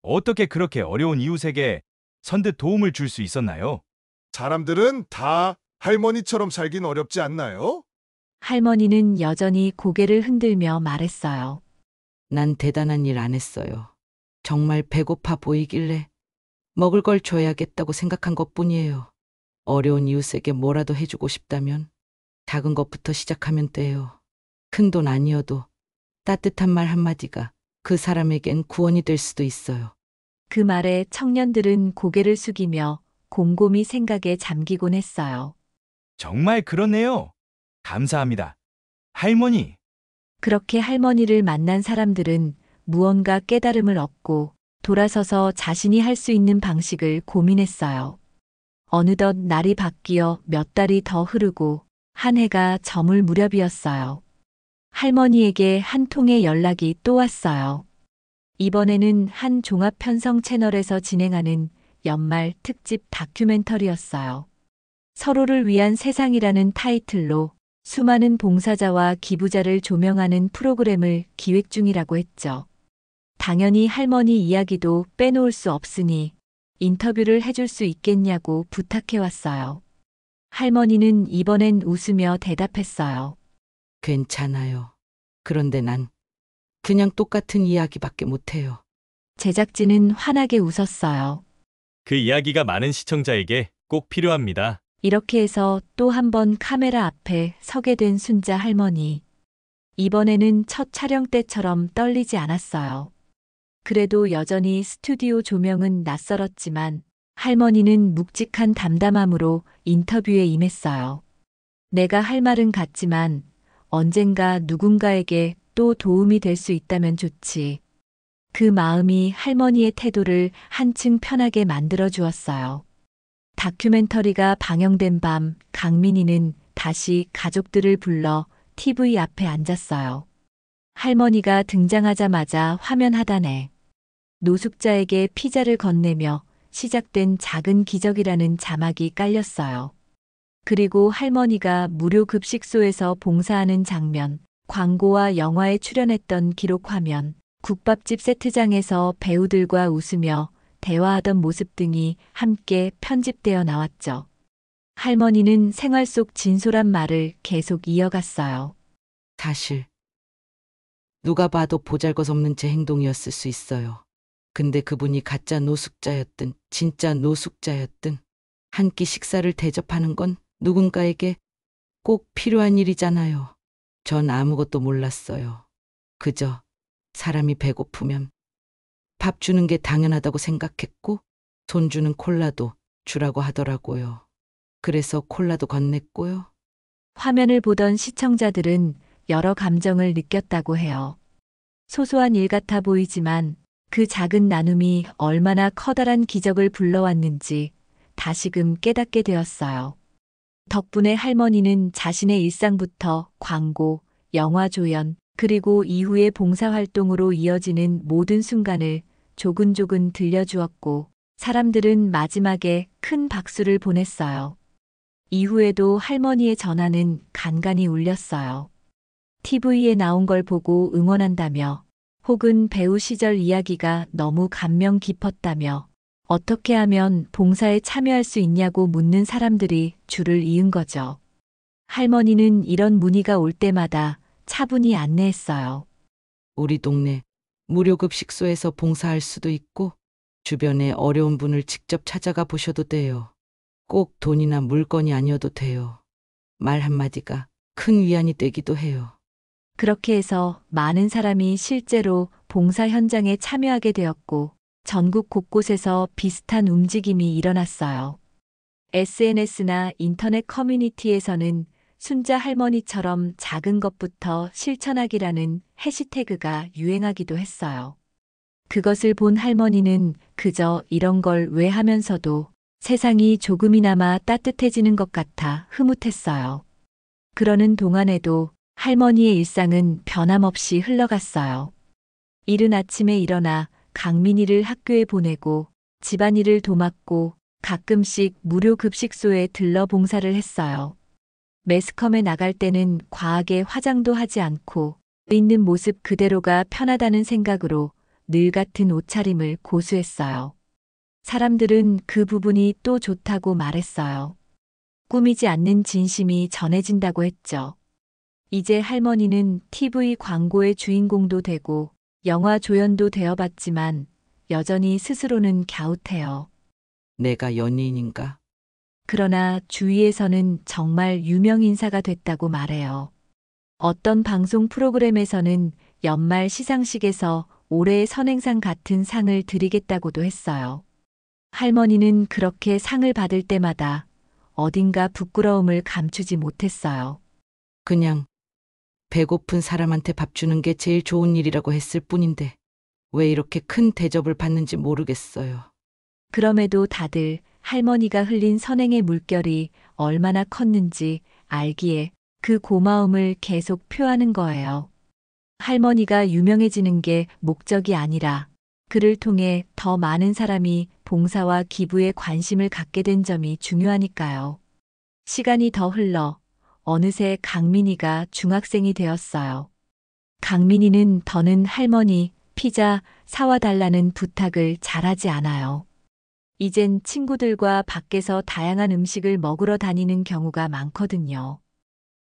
어떻게 그렇게 어려운 이웃에게 선뜻 도움을 줄 수 있었나요? 사람들은 다 할머니처럼 살긴 어렵지 않나요? 할머니는 여전히 고개를 흔들며 말했어요. 난 대단한 일 안 했어요. 정말 배고파 보이길래 먹을 걸 줘야겠다고 생각한 것뿐이에요. 어려운 이웃에게 뭐라도 해주고 싶다면 작은 것부터 시작하면 돼요. 큰 돈 아니어도 따뜻한 말 한마디가 그 사람에겐 구원이 될 수도 있어요. 그 말에 청년들은 고개를 숙이며 곰곰이 생각에 잠기곤 했어요. 정말 그러네요. 감사합니다. 할머니. 그렇게 할머니를 만난 사람들은 무언가 깨달음을 얻고 돌아서서 자신이 할 수 있는 방식을 고민했어요. 어느덧 날이 바뀌어 몇 달이 더 흐르고 한 해가 저물 무렵이었어요. 할머니에게 한 통의 연락이 또 왔어요. 이번에는 한 종합편성 채널에서 진행하는 연말 특집 다큐멘터리였어요. 서로를 위한 세상이라는 타이틀로 수많은 봉사자와 기부자를 조명하는 프로그램을 기획 중이라고 했죠. 당연히 할머니 이야기도 빼놓을 수 없으니 인터뷰를 해줄 수 있겠냐고 부탁해왔어요. 할머니는 이번엔 웃으며 대답했어요. 괜찮아요. 그런데 난 그냥 똑같은 이야기밖에 못해요. 제작진은 환하게 웃었어요. 그 이야기가 많은 시청자에게 꼭 필요합니다. 이렇게 해서 또 한 번 카메라 앞에 서게 된 순자 할머니. 이번에는 첫 촬영 때처럼 떨리지 않았어요. 그래도 여전히 스튜디오 조명은 낯설었지만 할머니는 묵직한 담담함으로 인터뷰에 임했어요. 내가 할 말은 같지만 언젠가 누군가에게 또 도움이 될 수 있다면 좋지. 그 마음이 할머니의 태도를 한층 편하게 만들어 주었어요. 다큐멘터리가 방영된 밤, 강민이는 다시 가족들을 불러 TV 앞에 앉았어요. 할머니가 등장하자마자 화면 하단에 노숙자에게 피자를 건네며 시작된 작은 기적이라는 자막이 깔렸어요. 그리고 할머니가 무료 급식소에서 봉사하는 장면, 광고와 영화에 출연했던 기록 화면, 국밥집 세트장에서 배우들과 웃으며 대화하던 모습 등이 함께 편집되어 나왔죠. 할머니는 생활 속 진솔한 말을 계속 이어갔어요. 사실 누가 봐도 보잘것없는 제 행동이었을 수 있어요. 근데 그분이 가짜 노숙자였든 진짜 노숙자였든 한 끼 식사를 대접하는 건 누군가에게 꼭 필요한 일이잖아요. 전 아무것도 몰랐어요. 그저 사람이 배고프면 밥 주는 게 당연하다고 생각했고 돈 주는 콜라도 주라고 하더라고요. 그래서 콜라도 건넸고요. 화면을 보던 시청자들은 여러 감정을 느꼈다고 해요. 소소한 일 같아 보이지만 그 작은 나눔이 얼마나 커다란 기적을 불러왔는지 다시금 깨닫게 되었어요. 덕분에 할머니는 자신의 일상부터 광고, 영화 조연, 그리고 이후의 봉사활동으로 이어지는 모든 순간을 조근조근 들려주었고 사람들은 마지막에 큰 박수를 보냈어요. 이후에도 할머니의 전화는 간간히 울렸어요. TV에 나온 걸 보고 응원한다며 혹은 배우 시절 이야기가 너무 감명 깊었다며 어떻게 하면 봉사에 참여할 수 있냐고 묻는 사람들이 줄을 이은 거죠. 할머니는 이런 문의가 올 때마다 차분히 안내했어요. 우리 동네 무료급식소에서 봉사할 수도 있고 주변에 어려운 분을 직접 찾아가 보셔도 돼요. 꼭 돈이나 물건이 아니어도 돼요. 말 한마디가 큰 위안이 되기도 해요. 그렇게 해서 많은 사람이 실제로 봉사 현장에 참여하게 되었고 전국 곳곳에서 비슷한 움직임이 일어났어요. SNS나 인터넷 커뮤니티에서는 순자 할머니처럼 작은 것부터 실천하기라는 해시태그가 유행하기도 했어요. 그것을 본 할머니는 그저 이런 걸 왜 하면서도 세상이 조금이나마 따뜻해지는 것 같아 흐뭇했어요. 그러는 동안에도 할머니의 일상은 변함없이 흘러갔어요. 이른 아침에 일어나 강민이를 학교에 보내고 집안일을 도맡고 가끔씩 무료 급식소에 들러 봉사를 했어요. 매스컴에 나갈 때는 과하게 화장도 하지 않고 있는 모습 그대로가 편하다는 생각으로 늘 같은 옷차림을 고수했어요. 사람들은 그 부분이 또 좋다고 말했어요. 꾸미지 않는 진심이 전해진다고 했죠. 이제 할머니는 TV 광고의 주인공도 되고 영화 조연도 되어봤지만 여전히 스스로는 갸웃해요. 내가 연예인인가? 그러나 주위에서는 정말 유명 인사가 됐다고 말해요. 어떤 방송 프로그램에서는 연말 시상식에서 올해의 선행상 같은 상을 드리겠다고도 했어요. 할머니는 그렇게 상을 받을 때마다 어딘가 부끄러움을 감추지 못했어요. 그냥 배고픈 사람한테 밥 주는 게 제일 좋은 일이라고 했을 뿐인데 왜 이렇게 큰 대접을 받는지 모르겠어요. 그럼에도 다들 할머니가 흘린 선행의 물결이 얼마나 컸는지 알기에 그 고마움을 계속 표하는 거예요. 할머니가 유명해지는 게 목적이 아니라 그를 통해 더 많은 사람이 봉사와 기부에 관심을 갖게 된 점이 중요하니까요. 시간이 더 흘러 어느새 강민이가 중학생이 되었어요. 강민이는 더는 할머니 피자 사와 달라는 부탁을 잘하지 않아요. 이젠 친구들과 밖에서 다양한 음식을 먹으러 다니는 경우가 많거든요.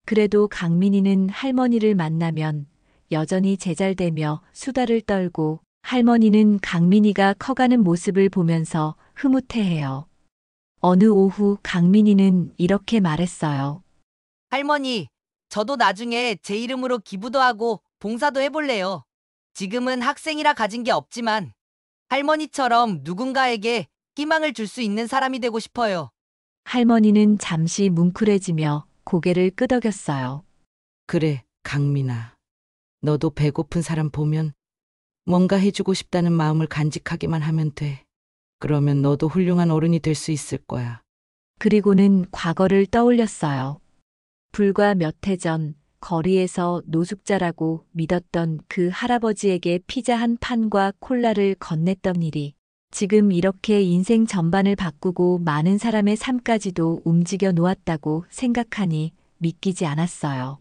그래도 강민이는 할머니를 만나면 여전히 제잘되며 수다를 떨고 할머니는 강민이가 커가는 모습을 보면서 흐뭇해해요. 어느 오후 강민이는 이렇게 말했어요. 할머니, 저도 나중에 제 이름으로 기부도 하고 봉사도 해볼래요. 지금은 학생이라 가진 게 없지만 할머니처럼 누군가에게 희망을 줄 수 있는 사람이 되고 싶어요. 할머니는 잠시 뭉클해지며 고개를 끄덕였어요. 그래, 강민아. 너도 배고픈 사람 보면 뭔가 해주고 싶다는 마음을 간직하기만 하면 돼. 그러면 너도 훌륭한 어른이 될 수 있을 거야. 그리고는 과거를 떠올렸어요. 불과 몇 해 전 거리에서 노숙자라고 믿었던 그 할아버지에게 피자 한 판과 콜라를 건넸던 일이 지금 이렇게 인생 전반을 바꾸고 많은 사람의 삶까지도 움직여 놓았다고 생각하니 믿기지 않았어요.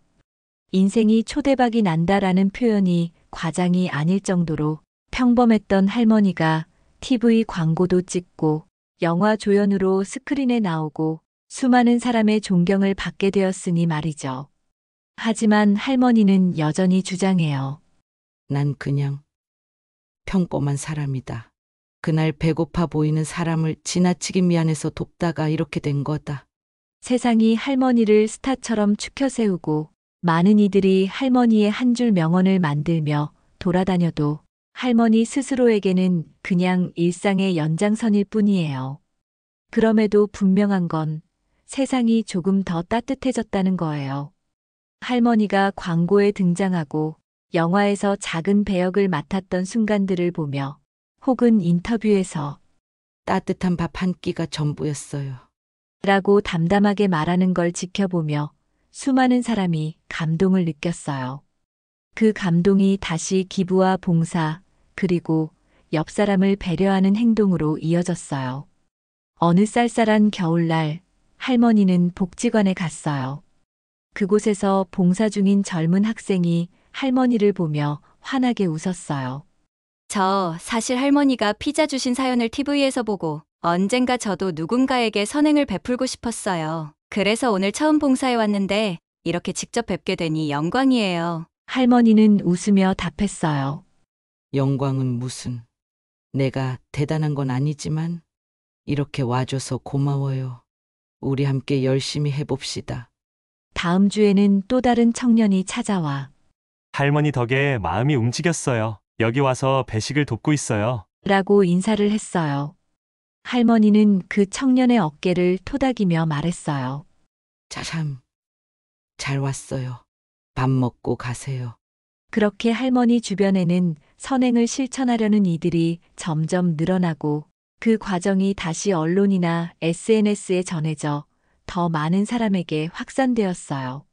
인생이 초대박이 난다라는 표현이 과장이 아닐 정도로 평범했던 할머니가 TV 광고도 찍고 영화 조연으로 스크린에 나오고 수많은 사람의 존경을 받게 되었으니 말이죠. 하지만 할머니는 여전히 주장해요. 난 그냥 평범한 사람이다. 그날 배고파 보이는 사람을 지나치게 미안해서 돕다가 이렇게 된 거다. 세상이 할머니를 스타처럼 추켜 세우고 많은 이들이 할머니의 한 줄 명언을 만들며 돌아다녀도 할머니 스스로에게는 그냥 일상의 연장선일 뿐이에요. 그럼에도 분명한 건 세상이 조금 더 따뜻해졌다는 거예요. 할머니가 광고에 등장하고 영화에서 작은 배역을 맡았던 순간들을 보며 혹은 인터뷰에서 따뜻한 밥 한 끼가 전부였어요. 라고 담담하게 말하는 걸 지켜보며 수많은 사람이 감동을 느꼈어요. 그 감동이 다시 기부와 봉사, 그리고 옆 사람을 배려하는 행동으로 이어졌어요. 어느 쌀쌀한 겨울날 할머니는 복지관에 갔어요. 그곳에서 봉사 중인 젊은 학생이 할머니를 보며 환하게 웃었어요. 저 사실 할머니가 피자 주신 사연을 TV에서 보고 언젠가 저도 누군가에게 선행을 베풀고 싶었어요. 그래서 오늘 처음 봉사해 왔는데 이렇게 직접 뵙게 되니 영광이에요. 할머니는 웃으며 답했어요. 영광은 무슨. 내가 대단한 건 아니지만 이렇게 와줘서 고마워요. 우리 함께 열심히 해봅시다. 다음 주에는 또 다른 청년이 찾아와 할머니 덕에 마음이 움직였어요. 여기 와서 배식을 돕고 있어요. 라고 인사를 했어요. 할머니는 그 청년의 어깨를 토닥이며 말했어요. 참, 잘 왔어요. 밥 먹고 가세요. 그렇게 할머니 주변에는 선행을 실천하려는 이들이 점점 늘어나고 그 과정이 다시 언론이나 SNS에 전해져 더 많은 사람에게 확산되었어요.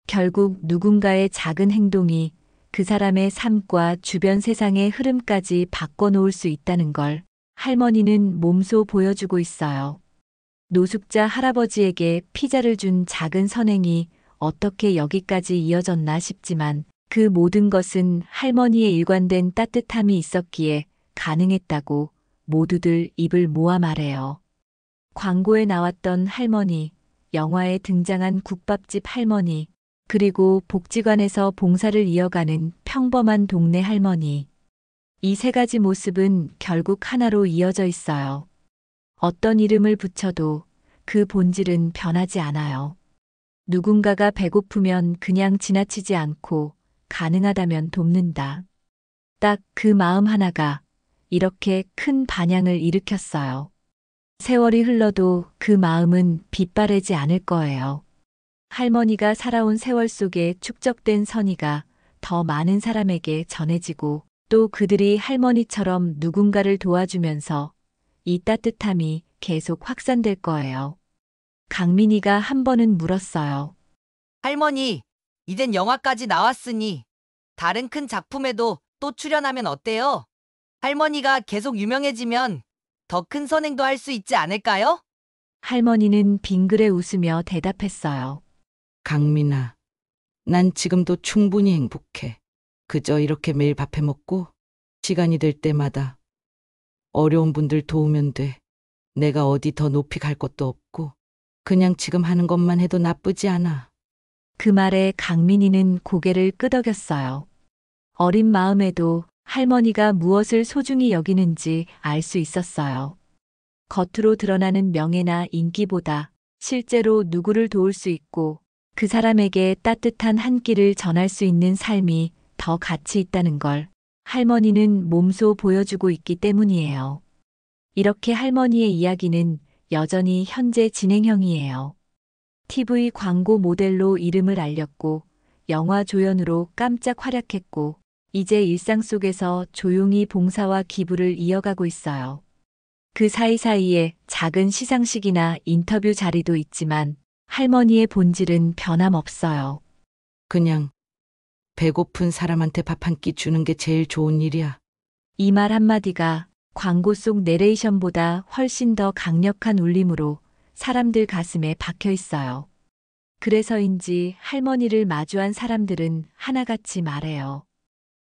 결국 누군가의 작은 행동이 그 사람의 삶과 주변 세상의 흐름까지 바꿔놓을 수 있다는 걸 할머니는 몸소 보여주고 있어요. 노숙자 할아버지에게 피자를 준 작은 선행이 어떻게 여기까지 이어졌나 싶지만 그 모든 것은 할머니의 일관된 따뜻함이 있었기에 가능했다고 모두들 입을 모아 말해요. 광고에 나왔던 할머니, 영화에 등장한 국밥집 할머니, 그리고 복지관에서 봉사를 이어가는 평범한 동네 할머니. 이 세 가지 모습은 결국 하나로 이어져 있어요. 어떤 이름을 붙여도 그 본질은 변하지 않아요. 누군가가 배고프면 그냥 지나치지 않고 가능하다면 돕는다. 딱 그 마음 하나가 이렇게 큰 반향을 일으켰어요. 세월이 흘러도 그 마음은 빛바래지 않을 거예요. 할머니가 살아온 세월 속에 축적된 선의가 더 많은 사람에게 전해지고 또 그들이 할머니처럼 누군가를 도와주면서 이 따뜻함이 계속 확산될 거예요. 강민이가 한 번은 물었어요. 할머니, 이젠 영화까지 나왔으니 다른 큰 작품에도 또 출연하면 어때요? 할머니가 계속 유명해지면 더 큰 선행도 할 수 있지 않을까요? 할머니는 빙그레 웃으며 대답했어요. 강민아, 난 지금도 충분히 행복해. 그저 이렇게 매일 밥해 먹고 시간이 될 때마다 어려운 분들 도우면 돼. 내가 어디 더 높이 갈 것도 없고 그냥 지금 하는 것만 해도 나쁘지 않아. 그 말에 강민이는 고개를 끄덕였어요. 어린 마음에도 할머니가 무엇을 소중히 여기는지 알 수 있었어요. 겉으로 드러나는 명예나 인기보다 실제로 누구를 도울 수 있고 그 사람에게 따뜻한 한 끼를 전할 수 있는 삶이 더 가치 있다는 걸 할머니는 몸소 보여주고 있기 때문이에요. 이렇게 할머니의 이야기는 여전히 현재 진행형이에요. TV 광고 모델로 이름을 알렸고 영화 조연으로 깜짝 활약했고 이제 일상 속에서 조용히 봉사와 기부를 이어가고 있어요. 그 사이사이에 작은 시상식이나 인터뷰 자리도 있지만 할머니의 본질은 변함없어요. 그냥 배고픈 사람한테 밥 한 끼 주는 게 제일 좋은 일이야. 이 말 한마디가 광고 속 내레이션보다 훨씬 더 강력한 울림으로 사람들 가슴에 박혀 있어요. 그래서인지 할머니를 마주한 사람들은 하나같이 말해요.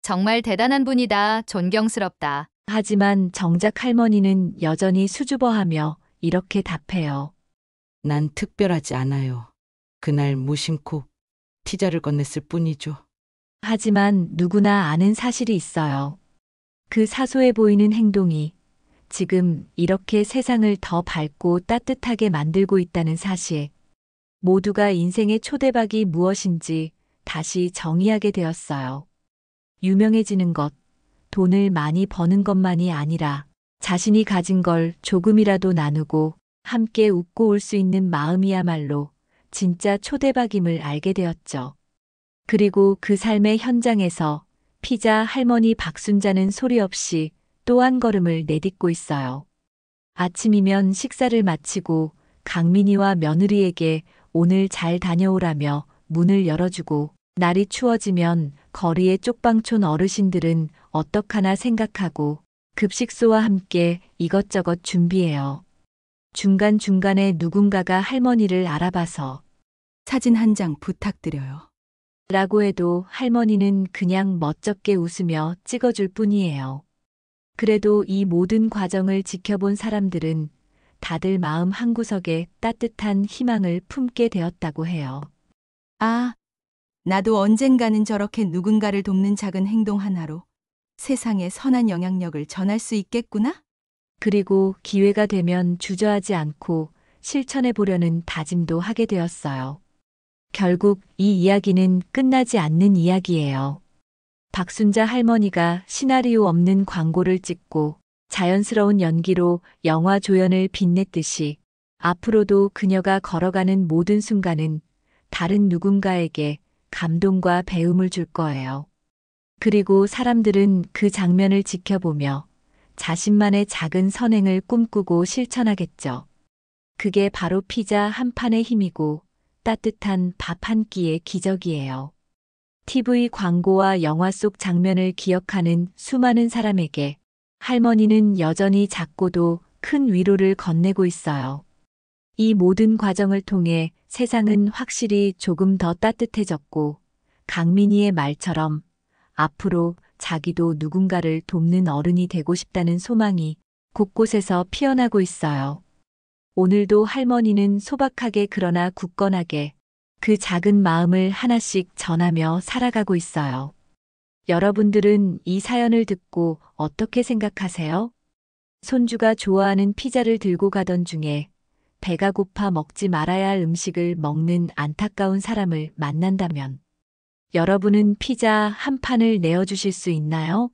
정말 대단한 분이다. 존경스럽다. 하지만 정작 할머니는 여전히 수줍어하며 이렇게 답해요. 난 특별하지 않아요. 그날 무심코 티자를 건넸을 뿐이죠. 하지만 누구나 아는 사실이 있어요. 그 사소해 보이는 행동이 지금 이렇게 세상을 더 밝고 따뜻하게 만들고 있다는 사실. 모두가 인생의 초대박이 무엇인지 다시 정의하게 되었어요. 유명해지는 것, 돈을 많이 버는 것만이 아니라 자신이 가진 걸 조금이라도 나누고 함께 웃고 올 수 있는 마음이야말로 진짜 초대박임을 알게 되었죠. 그리고 그 삶의 현장에서 피자 할머니 박순자는 소리 없이 또 한 걸음을 내딛고 있어요. 아침이면 식사를 마치고 강민이와 며느리에게 오늘 잘 다녀오라며 문을 열어주고 날이 추워지면 거리의 쪽방촌 어르신들은 어떡하나 생각하고 급식소와 함께 이것저것 준비해요. 중간중간에 누군가가 할머니를 알아봐서 사진 한 장 부탁드려요. 라고 해도 할머니는 그냥 멋쩍게 웃으며 찍어줄 뿐이에요. 그래도 이 모든 과정을 지켜본 사람들은 다들 마음 한구석에 따뜻한 희망을 품게 되었다고 해요. 아, 나도 언젠가는 저렇게 누군가를 돕는 작은 행동 하나로 세상에 선한 영향력을 전할 수 있겠구나? 그리고 기회가 되면 주저하지 않고 실천해 보려는 다짐도 하게 되었어요. 결국 이 이야기는 끝나지 않는 이야기예요. 박순자 할머니가 시나리오 없는 광고를 찍고 자연스러운 연기로 영화 조연을 빛냈듯이 앞으로도 그녀가 걸어가는 모든 순간은 다른 누군가에게 감동과 배움을 줄 거예요. 그리고 사람들은 그 장면을 지켜보며 자신만의 작은 선행을 꿈꾸고 실천하겠죠. 그게 바로 피자 한 판의 힘이고 따뜻한 밥 한 끼의 기적이에요. TV 광고와 영화 속 장면을 기억하는 수많은 사람에게 할머니는 여전히 작고도 큰 위로를 건네고 있어요. 이 모든 과정을 통해 세상은 확실히 조금 더 따뜻해졌고 강민이의 말처럼 앞으로 자기도 누군가를 돕는 어른이 되고 싶다는 소망이 곳곳에서 피어나고 있어요. 오늘도 할머니는 소박하게 그러나 굳건하게 그 작은 마음을 하나씩 전하며 살아가고 있어요. 여러분들은 이 사연을 듣고 어떻게 생각하세요? 손주가 좋아하는 피자를 들고 가던 중에 배가 고파 먹지 말아야 할 음식을 먹는 안타까운 사람을 만난다면 여러분은 피자 한 판을 내어주실 수 있나요?